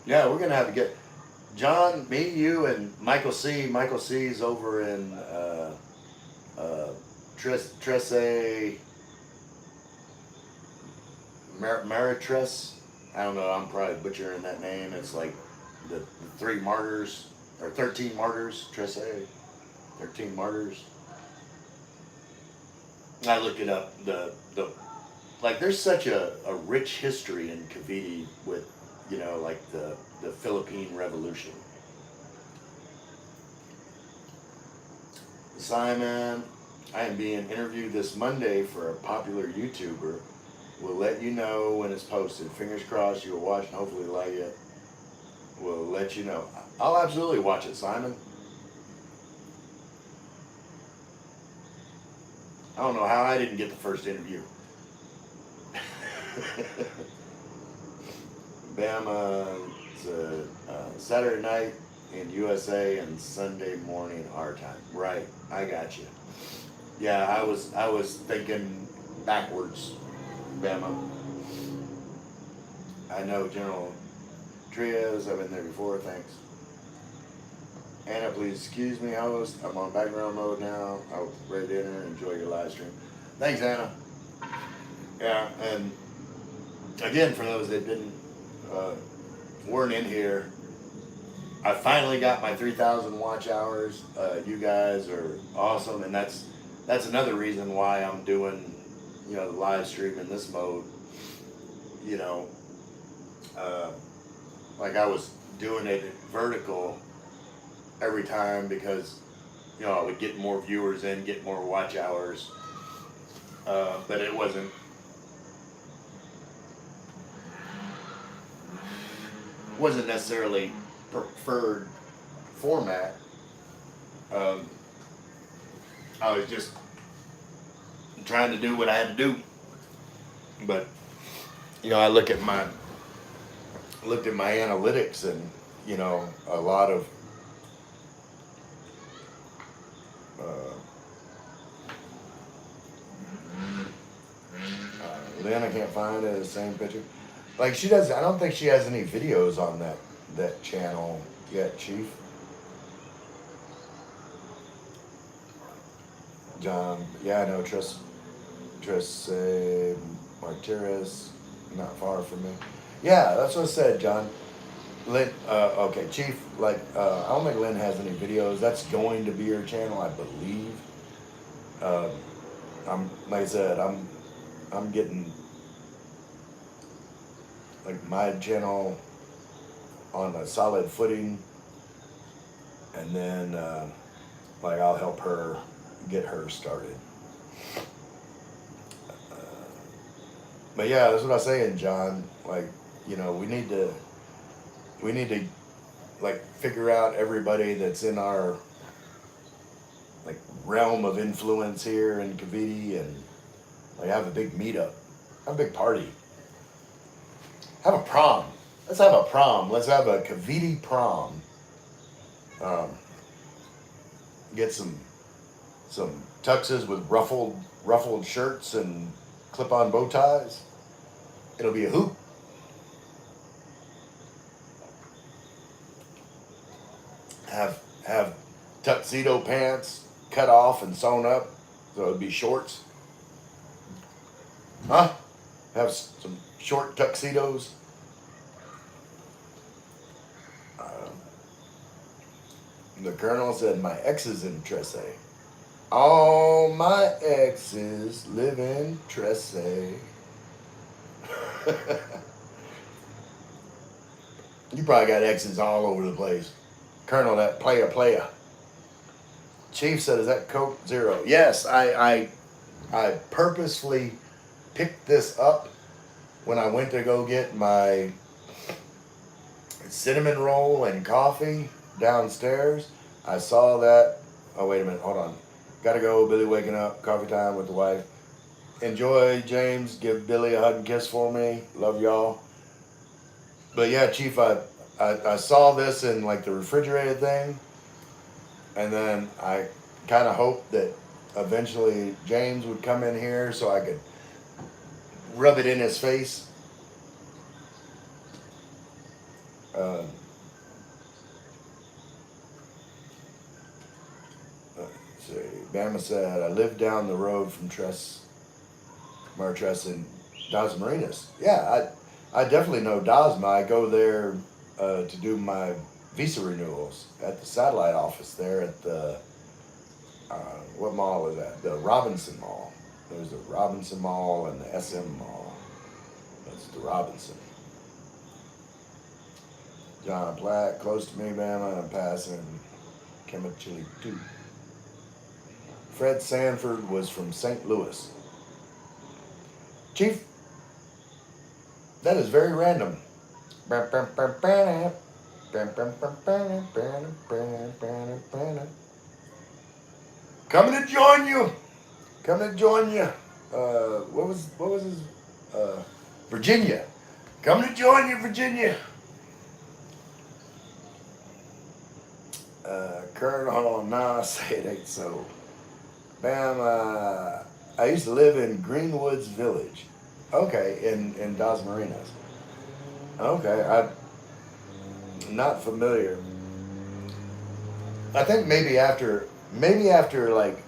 Yeah, we're gonna have to get John, me, you, and Michael C. Michael C's over in Tresse Maritres. I don't know. I'm probably butchering that name. It's like the 3 martyrs or 13 martyrs. Tresse, 13 martyrs. I looked it up. The like there's such a rich history in Cavite with like the Philippine Revolution. Simon, I am being interviewed this Monday for a popular YouTuber. We'll let you know when it's posted. Fingers crossed you'll watch and hopefully like it. We'll let you know. I'll absolutely watch it, Simon. I don't know how I didn't get the first interview. Bama, it's a Saturday night in USA and Sunday morning our time. Right, I got you. Yeah, I was thinking backwards, Bama. I know General Trias. I've been there before. Thanks. Anna, please excuse me, host. I'm on background mode now. I'll ready to enter and enjoy your live stream. Thanks, Anna. Yeah, and again, for those that weren't in here, I finally got my 3,000 watch hours. You guys are awesome, and that's another reason why I'm doing the live stream in this mode. Like I was doing it vertical every time because I would get more viewers in, get more watch hours, but it wasn't necessarily preferred format. I was just trying to do what I had to do, but I looked at my analytics, and a lot of Lynn, I can't find it, the same picture. Like she does, I don't think she has any videos on that channel yet, Chief. John, yeah, I know Tress Martires, not far from me. Yeah, that's what I said, John. Lynn, okay, Chief, I don't think Lynn has any videos. That's going to be her channel, I believe. Like I said, I'm getting my channel on a solid footing, and then I'll help her get her started. But yeah, that's what I was saying, John. We need to figure out everybody that's in our realm of influence here in Cavite, and have a big meetup, have a big party, have a prom. Let's have a prom. Let's have a Cavite prom. Get some tuxes with ruffled shirts and clip-on bow ties. It'll be a hoop. have tuxedo pants cut off and sewn up, so it'd be shorts. Huh? Have some short tuxedos. Uh, the colonel said my ex is in Tressay. All my exes live in Tressay. You probably got exes all over the place. Colonel, that player. Chief said, is that Coke Zero? Yes, I purposefully picked this up when I went to go get my cinnamon roll and coffee downstairs. I saw that. Oh, wait a minute. Hold on. Gotta go. Billy waking up. Coffee time with the wife. Enjoy, James. Give Billy a hug and kiss for me. Love y'all. But yeah, Chief, I saw this in like the refrigerated thing. And then I kind of hoped that eventually James would come in here so I could rub it in his face. Let's see. Bama said, I live down the road from Martress in Dos Marinas. Yeah, I definitely know Dosma. I go there to do my visa renewals at the satellite office there at the, what mall is that? The Robinson Mall. There's the Robinson Mall and the SM Mall. That's the Robinson. John Platt, close to me, Bama. I'm passing Chimichili 2. Fred Sanford was from St. Louis. Chief, that is very random. Coming to join you. Coming to join you. What was his? Virginia. Coming to join you, Virginia. Colonel, nah, say it ain't so. Bam, I used to live in Greenwoods Village. Okay, in Dos Marinas. Okay, I'm not familiar. I think maybe after like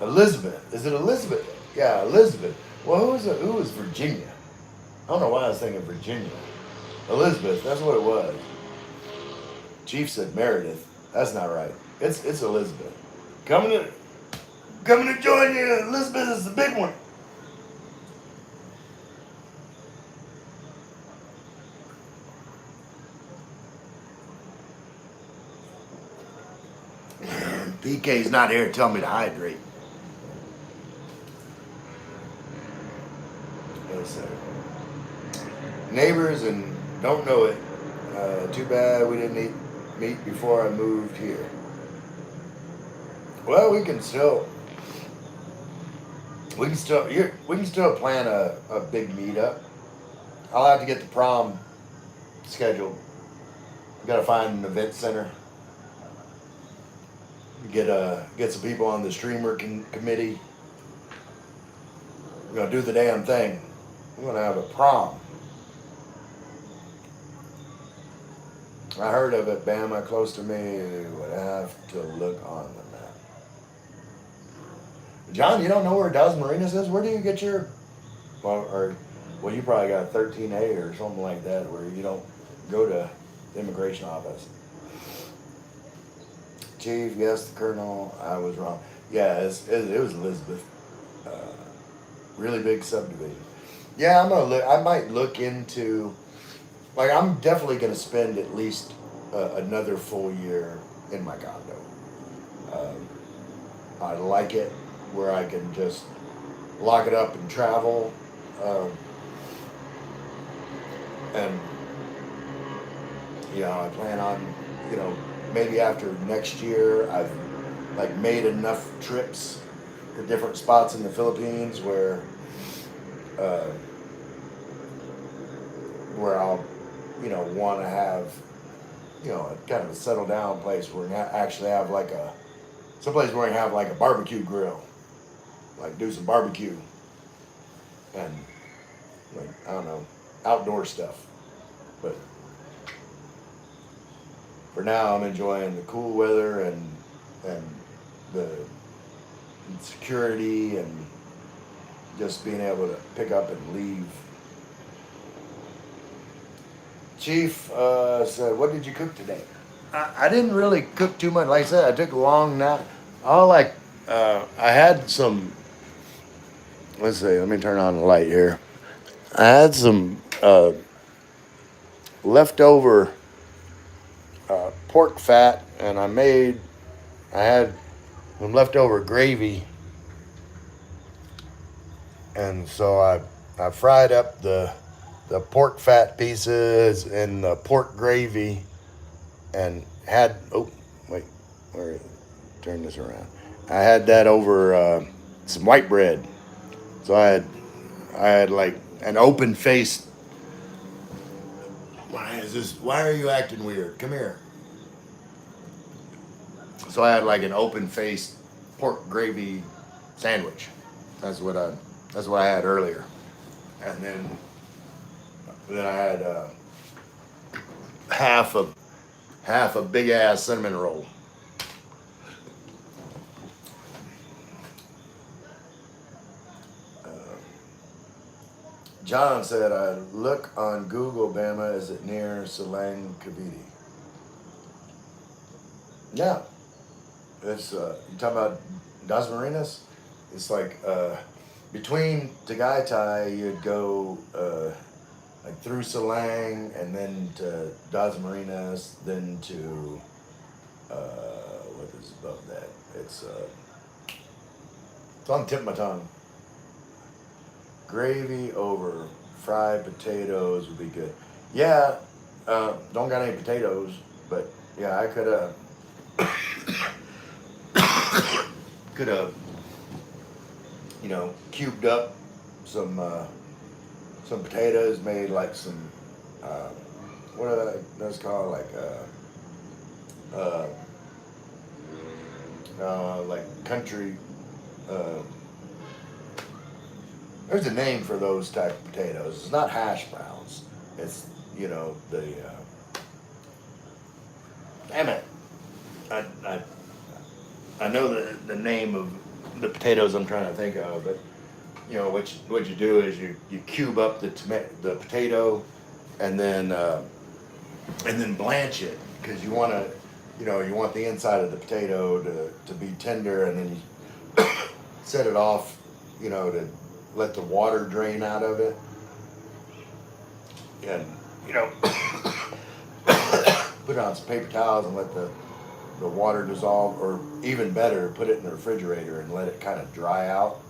Elizabeth. Is it Elizabeth? Yeah, Elizabeth. Well, who was Virginia? I don't know why I was thinking Virginia. Elizabeth, that's what it was. Chief said Meredith. That's not right. It's Elizabeth. Coming to join you. Elizabeth is the big one. PK's not here to tell me to hydrate. Neighbors and don't know it. Too bad we didn't meet before I moved here. Well, we can still plan a big meetup. I'll have to get the prom scheduled. Got to find an event center. Get some people on the streamer committee. We're gonna do the damn thing. We're gonna have a prom. I heard of it, Bama, close to me. Would have to look on the map. John, you don't know where Dos Marinas is? Where do you get your? Well, you probably got 13A or something like that, where you don't go to the immigration office. Chief, yes, the Colonel, I was wrong. Yeah, it was Elizabeth. Really big subdivision. Yeah, I might look into. Like, I'm definitely going to spend at least another full year in my condo. I like it where I can just lock it up and travel. And, I plan on, maybe after next year, I've, like, made enough trips to different spots in the Philippines where I'll want to have, kind of a settle down place where we actually have someplace where we have like a barbecue grill, like do some barbecue and I don't know, outdoor stuff. But for now, I'm enjoying the cool weather and the security and just being able to pick up and leave. Chief said, "What did you cook today?" I didn't really cook too much. Like I said, I took a long nap. I had some. Let's see. Let me turn on the light here. I had some leftover pork fat, and I had some leftover gravy, and so I fried up the pork fat pieces and the pork gravy, and had wait, where turn this around. I had that over some white bread. So I had like an open faced. Why is this? Why are you acting weird? Come here. So I had like an open faced pork gravy sandwich. That's what I that's what I had earlier, and then I had half a half a big ass cinnamon roll. John said, "I look on Google. Bama, is it near Silang Cavite?" Yeah, it's you talking about Das Marinas? It's like between Tagaytay, you'd go like through Silang and then to Das Marinas, then to what is above that? It's on the tip of my tongue. Gravy over fried potatoes would be good. Yeah, don't got any potatoes, but yeah, I could have cubed up some potatoes, made like some uh, what are those called, uh, like country. Uh, there's a name for those type of potatoes. It's not hash browns. It's the damn it. I, I I know the name of the potatoes I'm trying to think of, but what you do is you cube up the potato, and then blanch it, because you want the inside of the potato to be tender, and then you set it off, to let the water drain out of it, and you know put it on some paper towels and let the water dissolve, or even better, put it in the refrigerator and let it kind of dry out.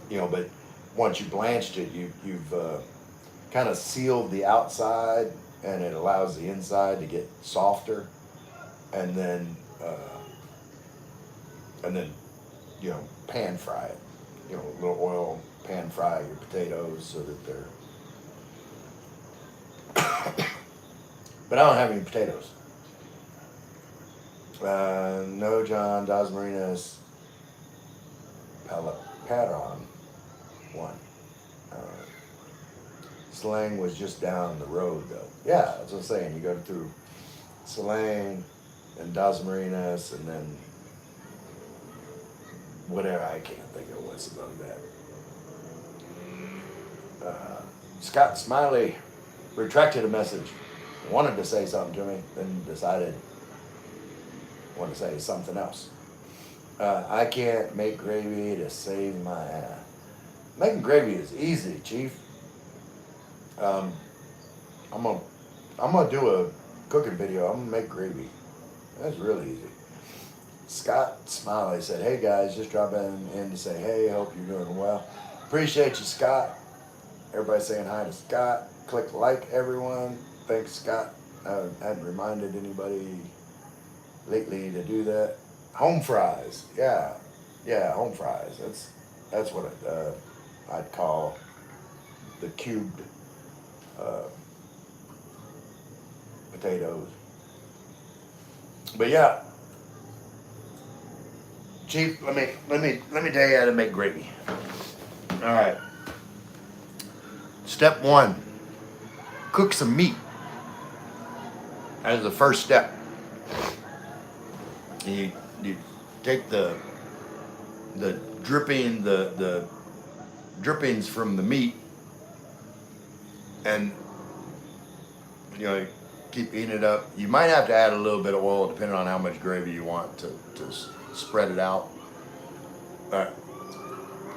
But once you blanched it, you've kind of sealed the outside, and it allows the inside to get softer, and then and then pan fry it. A little oil, pan fry your potatoes so that they're. But I don't have any potatoes. No, John, Das Marinas, Palaparon, one. Uh, Silang was just down the road, though. Yeah, that's what I'm saying. You go through Silang and Das Marinas, and then whatever, I can't think of what's above that. Scott Smiley retracted a message. Wanted to say something to me, then decided want to say something else. I can't make gravy to save my ass. Making gravy is easy, Chief. Um, I'm gonna I'm gonna do a cooking video. I'm gonna make gravy. That's really easy. Scott Smiley said, "Hey guys, just dropping in to say hey. Hope you're doing well. Appreciate you, Scott. Everybody saying hi to Scott. Click like, everyone. Thanks, Scott. I hadn't reminded anybody lately to do that. Home fries, yeah, home fries. That's what I'd call the cubed uh, potatoes. But yeah, Chief, let me tell you how to make gravy. All right. Step one: cook some meat as the first step. You you take the the drippings from the meat, and you know, keep eating it up. You might have to add a little bit of oil depending on how much gravy you want to spread it out. But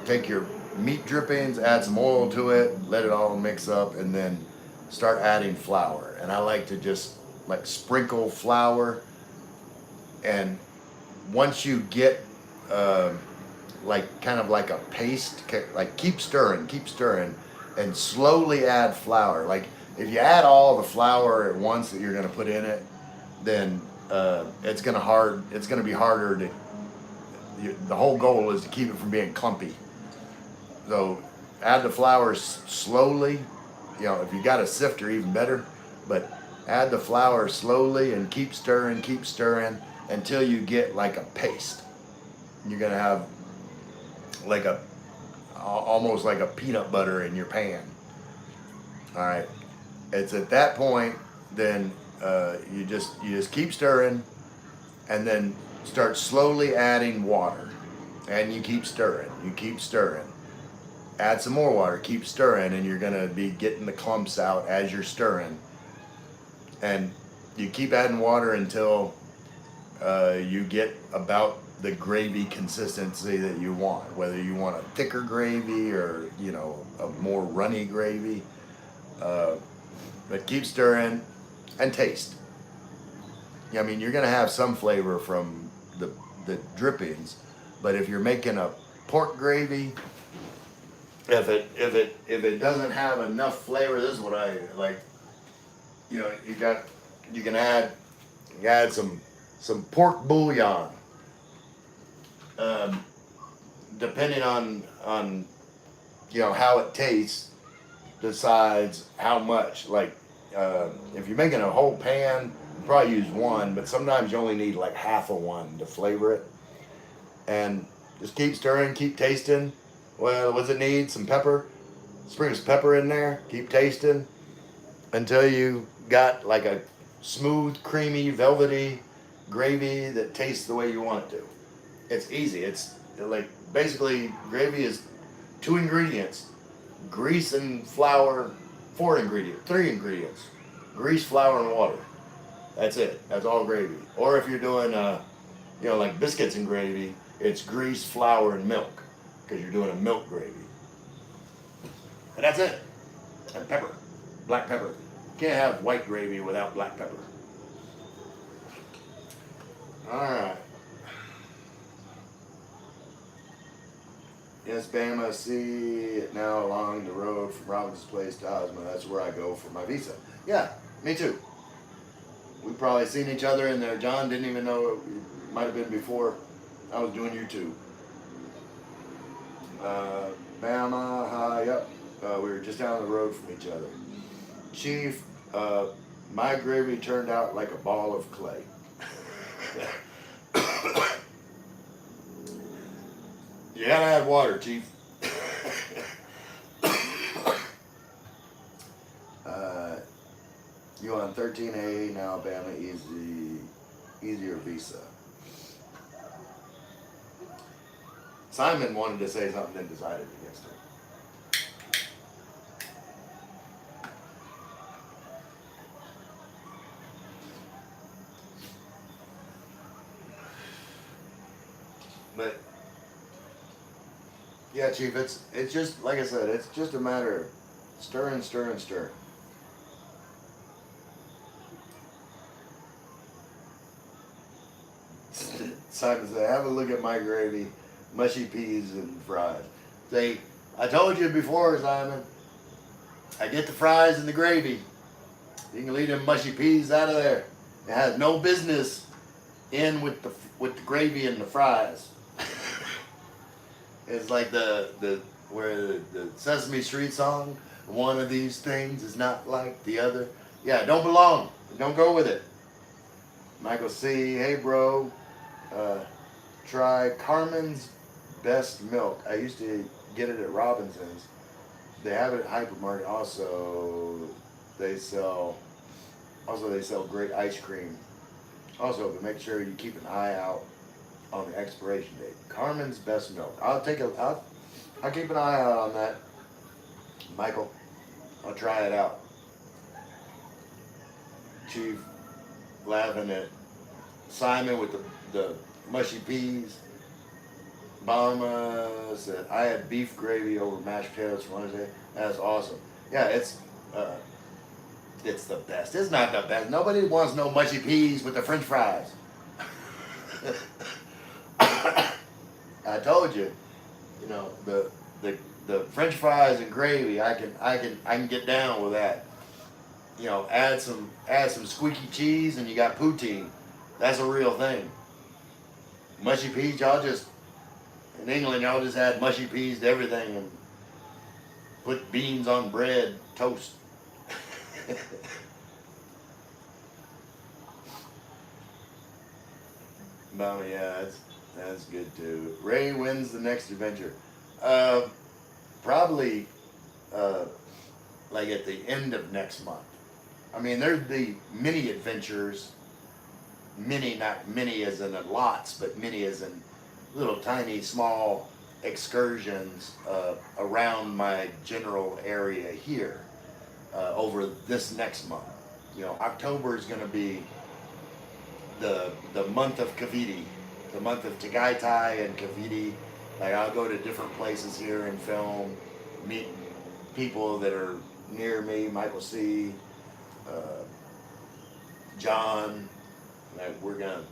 take your meat drippings, add some oil to it, let it all mix up, and then start adding flour. And I like to just like sprinkle flour, and once you get uh, like kind of like a paste, like keep stirring, and slowly add flour. Like if you add all the flour at once that you're going to put in it, then it's gonna be harder to. The whole goal is to keep it from being clumpy. So add the flour slowly. You know, if you got a sifter, even better. But add the flour slowly and keep stirring until you get like a paste. You're gonna have like a almost like a peanut butter in your pan. All right. It's at that point then you just keep stirring, and then start slowly adding water, and you keep stirring. You keep stirring. Add some more water. Keep stirring, and you're gonna be getting the clumps out as you're stirring. And you keep adding water until you get about the gravy consistency that you want. Whether you want a thicker gravy or a more runny gravy, uh, but keep stirring and taste. I mean, you're gonna have some flavor from the drippings, but if you're making a pork gravy, if it doesn't have enough flavor, this is what I like. You can add some pork bouillon, um, depending on how it tastes, decides how much. Like if you're making a whole pan, you probably use one, but sometimes you only need like half of one to flavor it. And just keep stirring, keep tasting. Well, what does it need? Some pepper. Sprinkle some pepper in there. Keep tasting until you got like a smooth, creamy, velvety gravy that tastes the way you want it to. It's easy. It's like basically gravy is two ingredients: grease and flour. Three ingredients: grease, flour, and water. That's it. That's all gravy. Or if you're doing like biscuits and gravy, it's grease, flour, and milk, because you're doing a milk gravy. And that's it. And pepper, black pepper. You can't have white gravy without black pepper. All right. Yes, Bama, see it now along the road from Robinson's Place to Ozma. That's where I go for my visa. Yeah, me too. We've probably seen each other in there. John didn't even know it might have been before I was doing YouTube. Bama, hi, yep. We were just down the road from each other. Chief, my gravy turned out like a ball of clay. You gotta add water, Chief. You on 13A now, Alabama, easier visa. Simon wanted to say something and decided against it. But yeah, Chief, it's just like I said, it's just a matter of stir and stir and stir. Simon said, have a look at my gravy, mushy peas and fries. Say, I told you before, Simon, I get the fries and the gravy. You can leave them mushy peas out of there. It has no business in with the gravy and the fries. It's like the Sesame Street song, one of these things is not like the other. Yeah, don't belong. Don't go with it. Michael C, hey bro, try Carmen's Best Milk. I used to get it at Robinson's. They have it at Hypermarket. Also, they sell great ice cream. Also, but make sure you keep an eye out on the expiration date. Carmen's Best Milk. I'll keep an eye out on that, Michael. I'll try it out. Chief laughing at Simon with the mushy peas. Obama said, I had beef gravy over mashed potatoes for Wednesday. That's awesome. Yeah, it's the best. It's not the best. Nobody wants no mushy peas with the French fries. I told you, the French fries and gravy. I can get down with that. Add some squeaky cheese and you got poutine. That's a real thing. Mushy peas, y'all just in England, y'all just add mushy peas to everything and put beans on bread, toast. Mama, yeah, that's good too. Ray wins the next adventure. Uh, Probably like at the end of next month. I mean, there's the mini adventures. Mini, not mini as in lots, but mini as in little tiny small excursions around my general area here over this next month. October is going to be the month of Cavite, the month of Tagaytay and Cavite. Like I'll go to different places here and film, meet people that are near me, Michael C., uh, John. Like we're gonna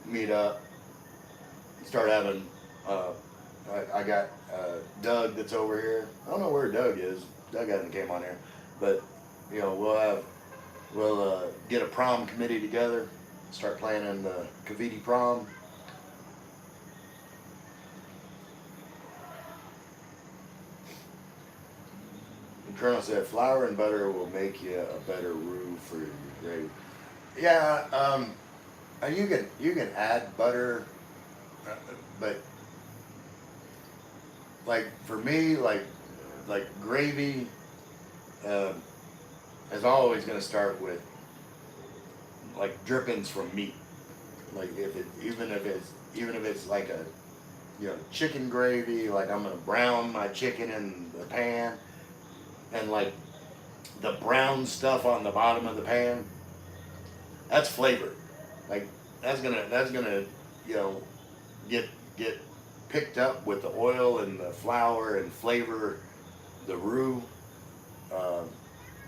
meet up, start having. I got Doug that's over here. I don't know where Doug is. Doug hasn't came on here, but we'll get a prom committee together, start planning the Cavite prom. The Colonel said flour and butter will make you a better roux for your gravy. Yeah, you can add butter, but like for me, like gravy um, is always going to start with like drippings from meat. Like even if it's like a chicken gravy, like I'm gonna brown my chicken in the pan, and like the brown stuff on the bottom of the pan, that's flavor. Like that's gonna you know get picked up with the oil and the flour and flavor the roux. Um,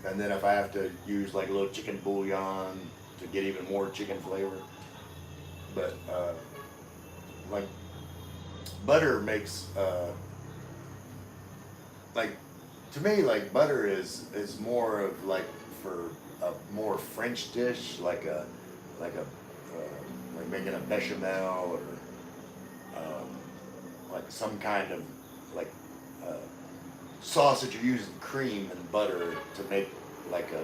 and then if I have to use like a little chicken bouillon to get even more chicken flavor, but like butter makes like to me like butter is more of like for a more French dish like making a bechamel or like some kind of like uh, sauce that you're using cream and butter to make like a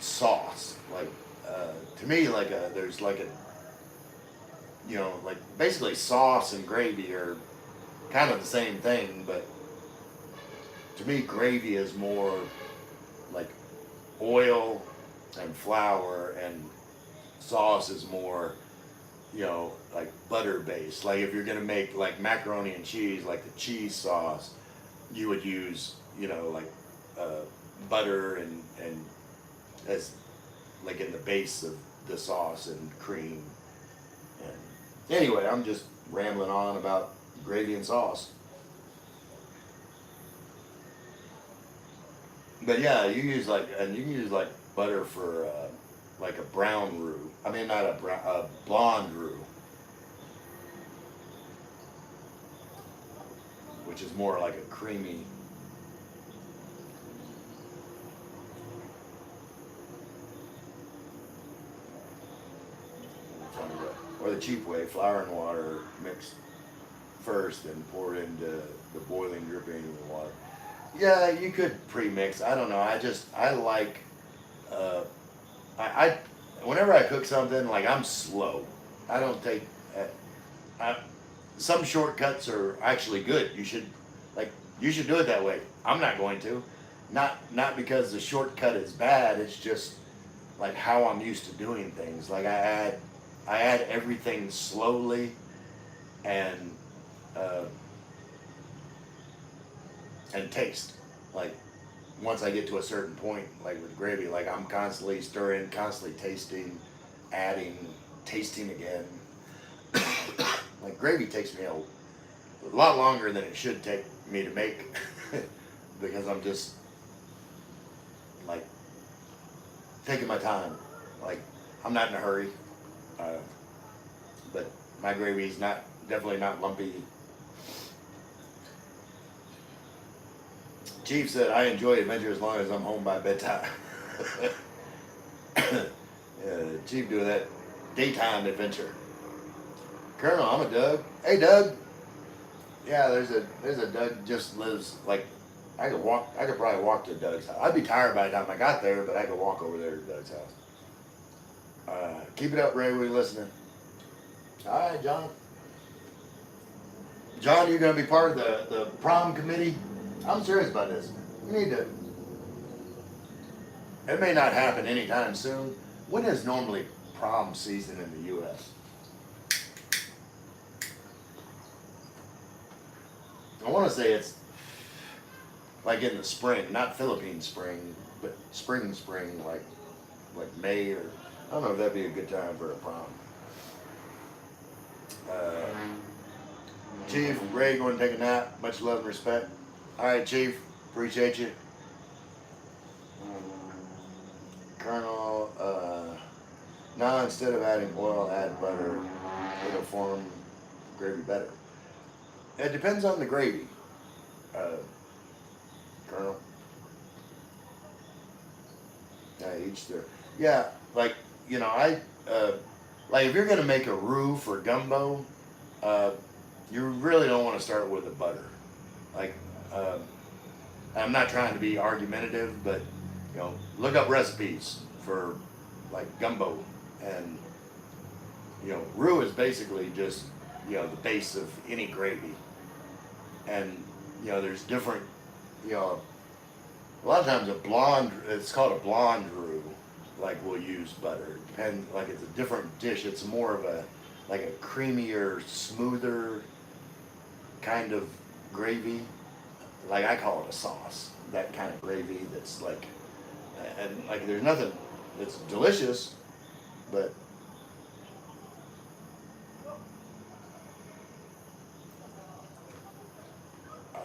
sauce like to me like there's like a like basically sauce and gravy are kind of the same thing, but to me gravy is more like oil and flour, and sauce is more like butter based. Like if you're gonna make like macaroni and cheese, like the cheese sauce, you would use like uh, butter and as like in the base of the sauce and cream. And anyway, I'm just rambling on about gravy and sauce. But yeah, you can use like butter for like a brown roux. I mean, not a blonde roux, which is more like a creamy. Or the cheap way, flour and water mixed first, then poured into the boiling dripping water. Yeah, you could pre-mix. I don't know. I like uh, I whenever I cook something, like I'm slow. I don't take I, some shortcuts are actually good. You should do it that way. I'm not going to. Not because the shortcut is bad. It's just like how I'm used to doing things. Like I add everything slowly and uh, and taste. Like once I get to a certain point, like with gravy, like I'm constantly stirring, constantly tasting, adding, tasting again. Like gravy takes me a lot longer than it should take me to make because I'm just like taking my time. Like I'm not in a hurry, uh, but my gravy's not definitely not lumpy. Chief said I enjoy adventure as long as I'm home by bedtime. Chief doing that daytime adventure. Colonel, I'm a Doug. Hey Doug. Yeah, there's a Doug just lives like I could probably walk to Doug's house. I'd be tired by the time I got there, but I could walk over there to Doug's house. Keep it up, Ray. We're listening. All right, John. John, you're gonna be part of the prom committee. I'm serious about this. You need to. It may not happen anytime soon. When is normally prom season in the U.S.? I want to say it's like in the spring, not Philippine spring, but spring, like May or I don't know if that'd be a good time for a prom. Uh, Chief, Ray, going to take a nap. Much love and respect. All right, Chief, appreciate you. Colonel, now instead of adding oil, add butter. It'll form gravy better. It depends on the gravy, uh, Colonel. Yeah, each their. Yeah, like like if you're gonna make a roux for gumbo, uh, you really don't want to start with the butter. Like, uh, I'm not trying to be argumentative, but look up recipes for like gumbo, and roux is basically just the base of any gravy, and there's different you know a lot of times it's called a blonde roux, like we'll use butter. Depends, like it's a different dish. It's more of a like a creamier, smoother kind of gravy. Like I call it a sauce. That kind of gravy that's like, and like there's nothing. It's delicious, but uh,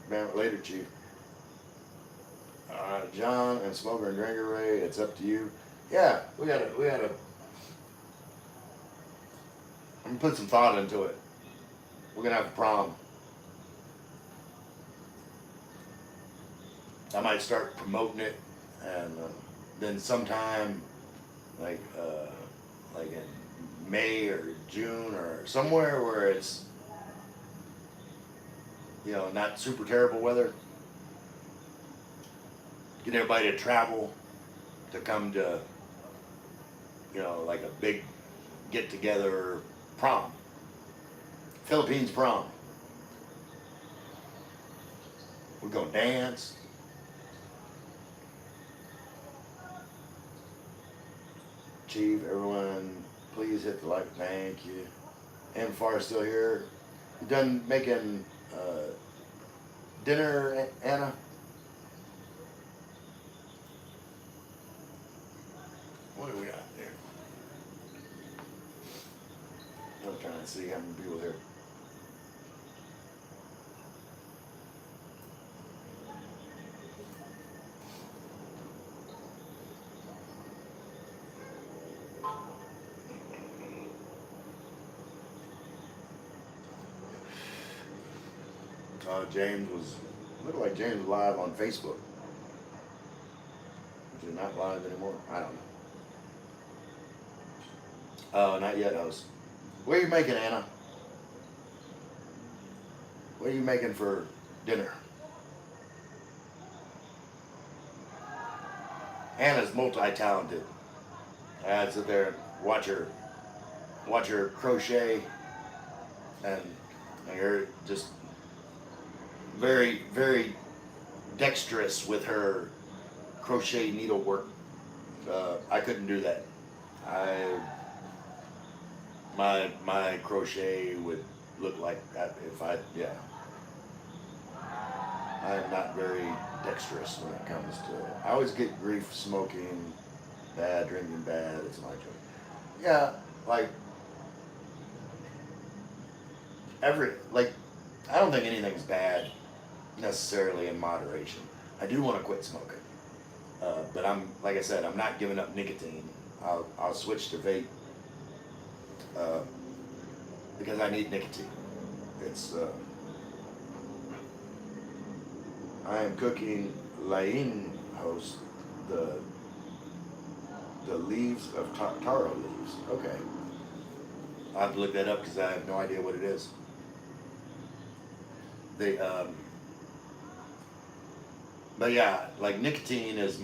man, later, Chief. John and Smoker and Drinker Ray, it's up to you. Yeah, we gotta. I'm gonna put some thought into it. We're gonna have a prom. I might start promoting it, and then sometime, like like in May or June or somewhere where it's not super terrible weather. Get everybody to travel to come to like a big get together prom. Philippines prom. We're gonna dance. Chief, everyone, please hit the like. Thank you. M Far still here. You done making dinner, Anna? What do we got there? I'm trying to see how many people here. James was looked like James was live on Facebook. Is it not live anymore? I don't know. Oh, not yet, host. What are you making, Anna? What are you making for dinner? Anna's multi-talented. I'd sit there and watch her crochet, and her just very dexterous with her crochet needlework. I couldn't do that. I my crochet would look like that if I yeah. I am not very dexterous when it comes to. I always get grief smoking, bad drinking, bad. It's my joke. Yeah, like like I don't think anything's bad necessarily in moderation. I do want to quit smoking, but I'm like I said, I'm not giving up nicotine. I'll switch to vape uh, because I need nicotine. It's I am cooking lain host the the leaves of taro leaves. Okay, I have to look that up because I have no idea what it is. They but yeah, like nicotine is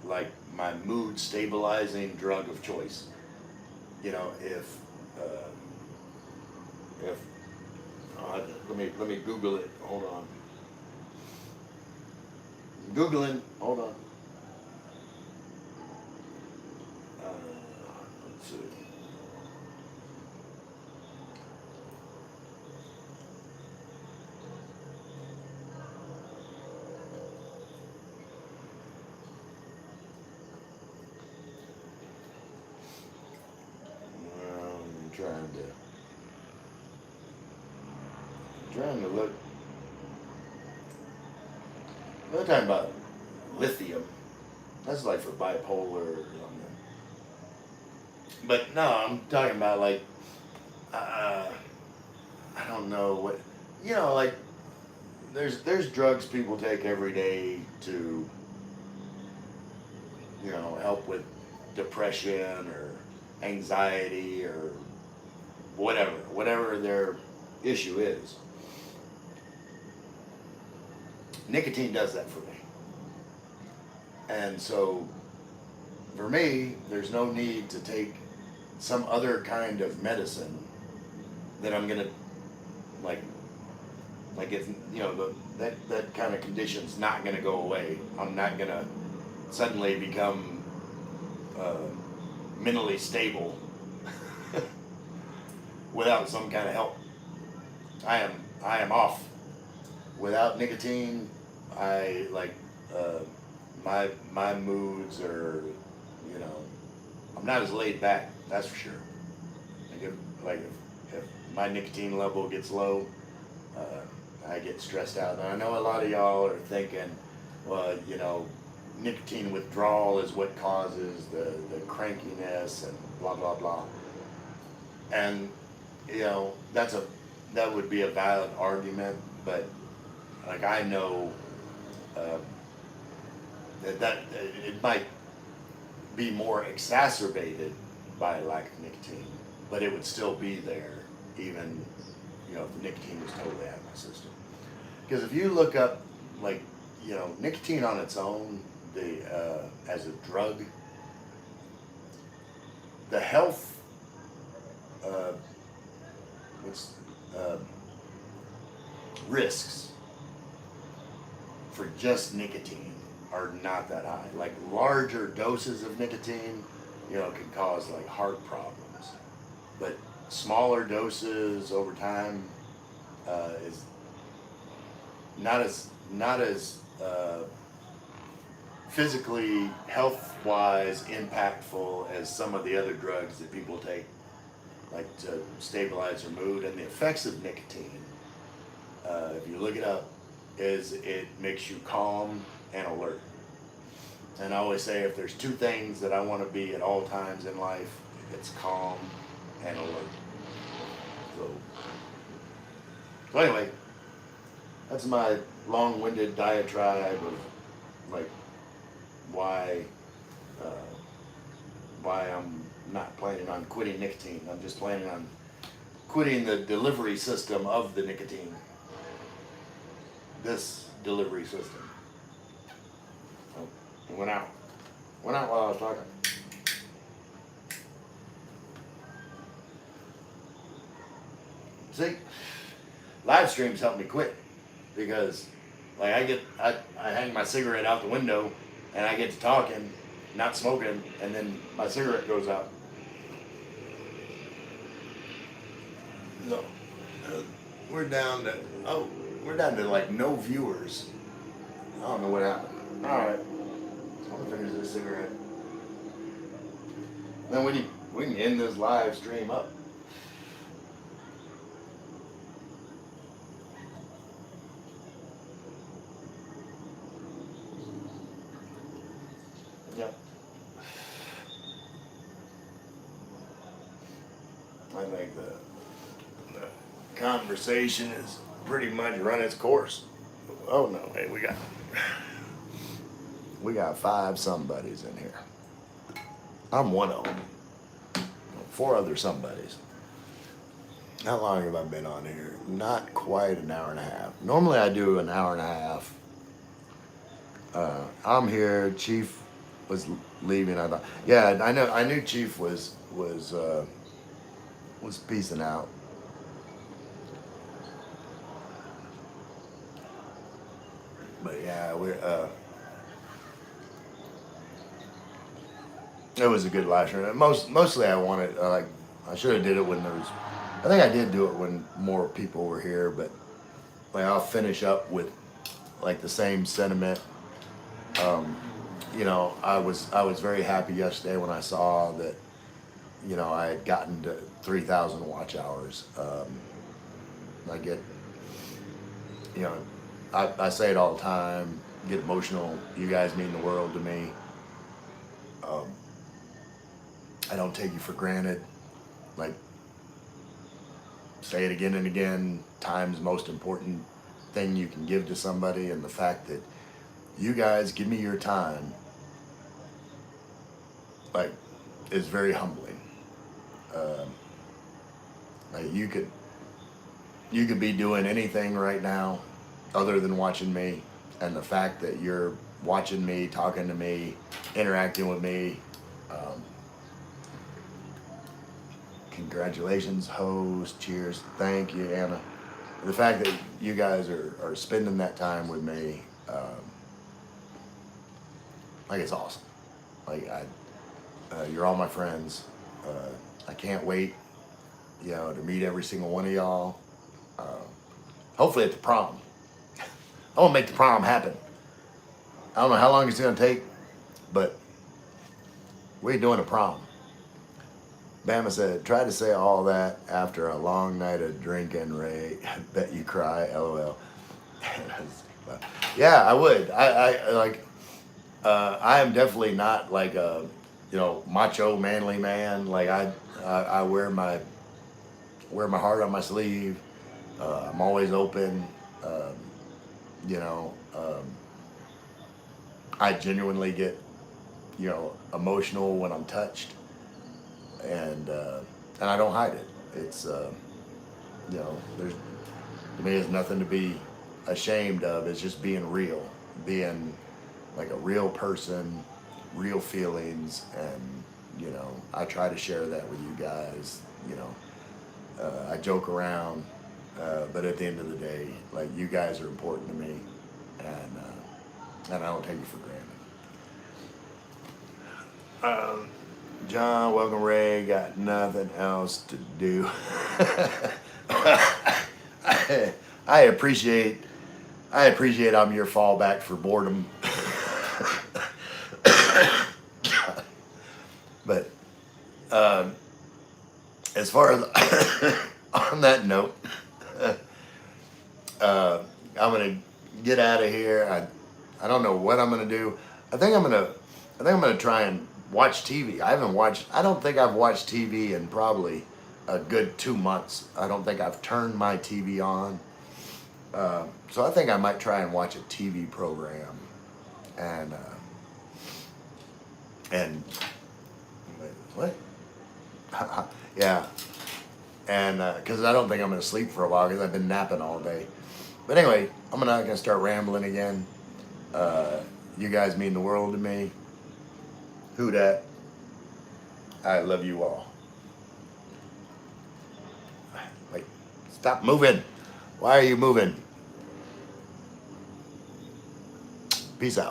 like my mood stabilizing drug of choice. You know, if let me Google it. Hold on. Googling. Hold on. Let's see. I'm trying to look. We're talking about lithium. That's like for bipolar or something. But no, I'm talking about like uh, I don't know what like there's drugs people take every day to help with depression or anxiety or whatever their issue is. Nicotine does that for me. And so for me, there's no need to take some other kind of medicine that I'm gonna like if that kind of condition's not gonna go away. I'm not gonna suddenly become uh, mentally stable without some kind of help. I am off. Without nicotine, I like uh, my moods are, you know, I'm not as laid back. That's for sure. If my nicotine level gets low, I get stressed out. And I know a lot of y'all are thinking, well, nicotine withdrawal is what causes the crankiness and blah blah blah. And that would be a valid argument, but like I know uh, that it might be more exacerbated by lack of nicotine, but it would still be there even if the nicotine was totally out of my system. Because if you look up like nicotine on its own, the as a drug, the health uh, what's uh, risks for just nicotine are not that high. Like larger doses of nicotine, can cause like heart problems, but smaller doses over time is not as physically health wise impactful as some of the other drugs that people take, like to stabilize their mood. And the effects of nicotine, if you look it up, is it makes you calm and alert. And I always say if there's two things that I want to be at all times in life, it's calm and alert. So anyway, that's my long-winded diatribe of like why uh, why I'm not planning on quitting nicotine. I'm just planning on quitting the delivery system of the nicotine. This delivery system. Oh, it went out. Went out while I was talking. See, live streams help me quit because, like, I hang my cigarette out the window and I get to talking, not smoking, and then my cigarette goes out. No, we're down to we're down to like no viewers. I don't know what happened. All right, I'm gonna finish this cigarette. Then we can end this live stream up. Yep. I think the conversation is pretty much run its course. Oh no, hey, we got 5 somebodies in here. I'm one of them. 4 other somebodies. How long have I been on here? Not quite an hour and a half. Normally I do an hour and a half. I'm here. Chief was leaving. I thought, yeah, I know. I knew Chief was peacing out. But yeah, it was a good live stream. Mostly I wanted like I should have did it when there was. I think I did do it when more people were here, but like I'll finish up with like the same sentiment. You know, I was very happy yesterday when I saw that, you know, I had gotten to 3,000 watch hours. I get, you know, I say it all the time, get emotional. You guys mean the world to me. I don't take you for granted. Like, say it again and again, time's the most important thing you can give to somebody, and the fact that you guys give me your time, like, is very humbling. Like you could be doing anything right now other than watching me, and the fact that you're watching me, talking to me, interacting with me, congratulations, host, cheers, thank you, Anna. The fact that you guys are spending that time with me, like it's awesome. Like you're all my friends. I can't wait, you know, to meet every single one of y'all. Hopefully at the prom. I want to make the prom happen. I don't know how long it's gonna take, but we're doing a prom. Bama said, try to say all that after a long night of drinking, Ray. Bet you cry, LOL. Yeah, I would. I like, I am definitely not like a, you know, macho, manly man. Like I wear my heart on my sleeve. I'm always open. You know, I genuinely get, you know, emotional when I'm touched, and I don't hide it. It's you know, there's to me, there's nothing to be ashamed of. It's just being real, being like a real person, real feelings, and you know, I try to share that with you guys. You know, I joke around, but at the end of the day, like you guys are important to me, and I don't take you for granted. John, welcome, Ray. Got nothing else to do. I appreciate I'm your fallback for boredom. But as far as on that note, I'm gonna get out of here. I don't know what I'm gonna do. I think I'm gonna try and watch TV. I don't think I've watched TV in probably a good 2 months. I don't think I've turned my TV on. So I think I might try and watch a TV program, and wait, what? Yeah, and because I don't think I'm gonna sleep for a while because I've been napping all day. But anyway, I'm not gonna start rambling again. You guys mean the world to me. Who dat? I love you all. Wait, stop moving. Why are you moving? Peace out.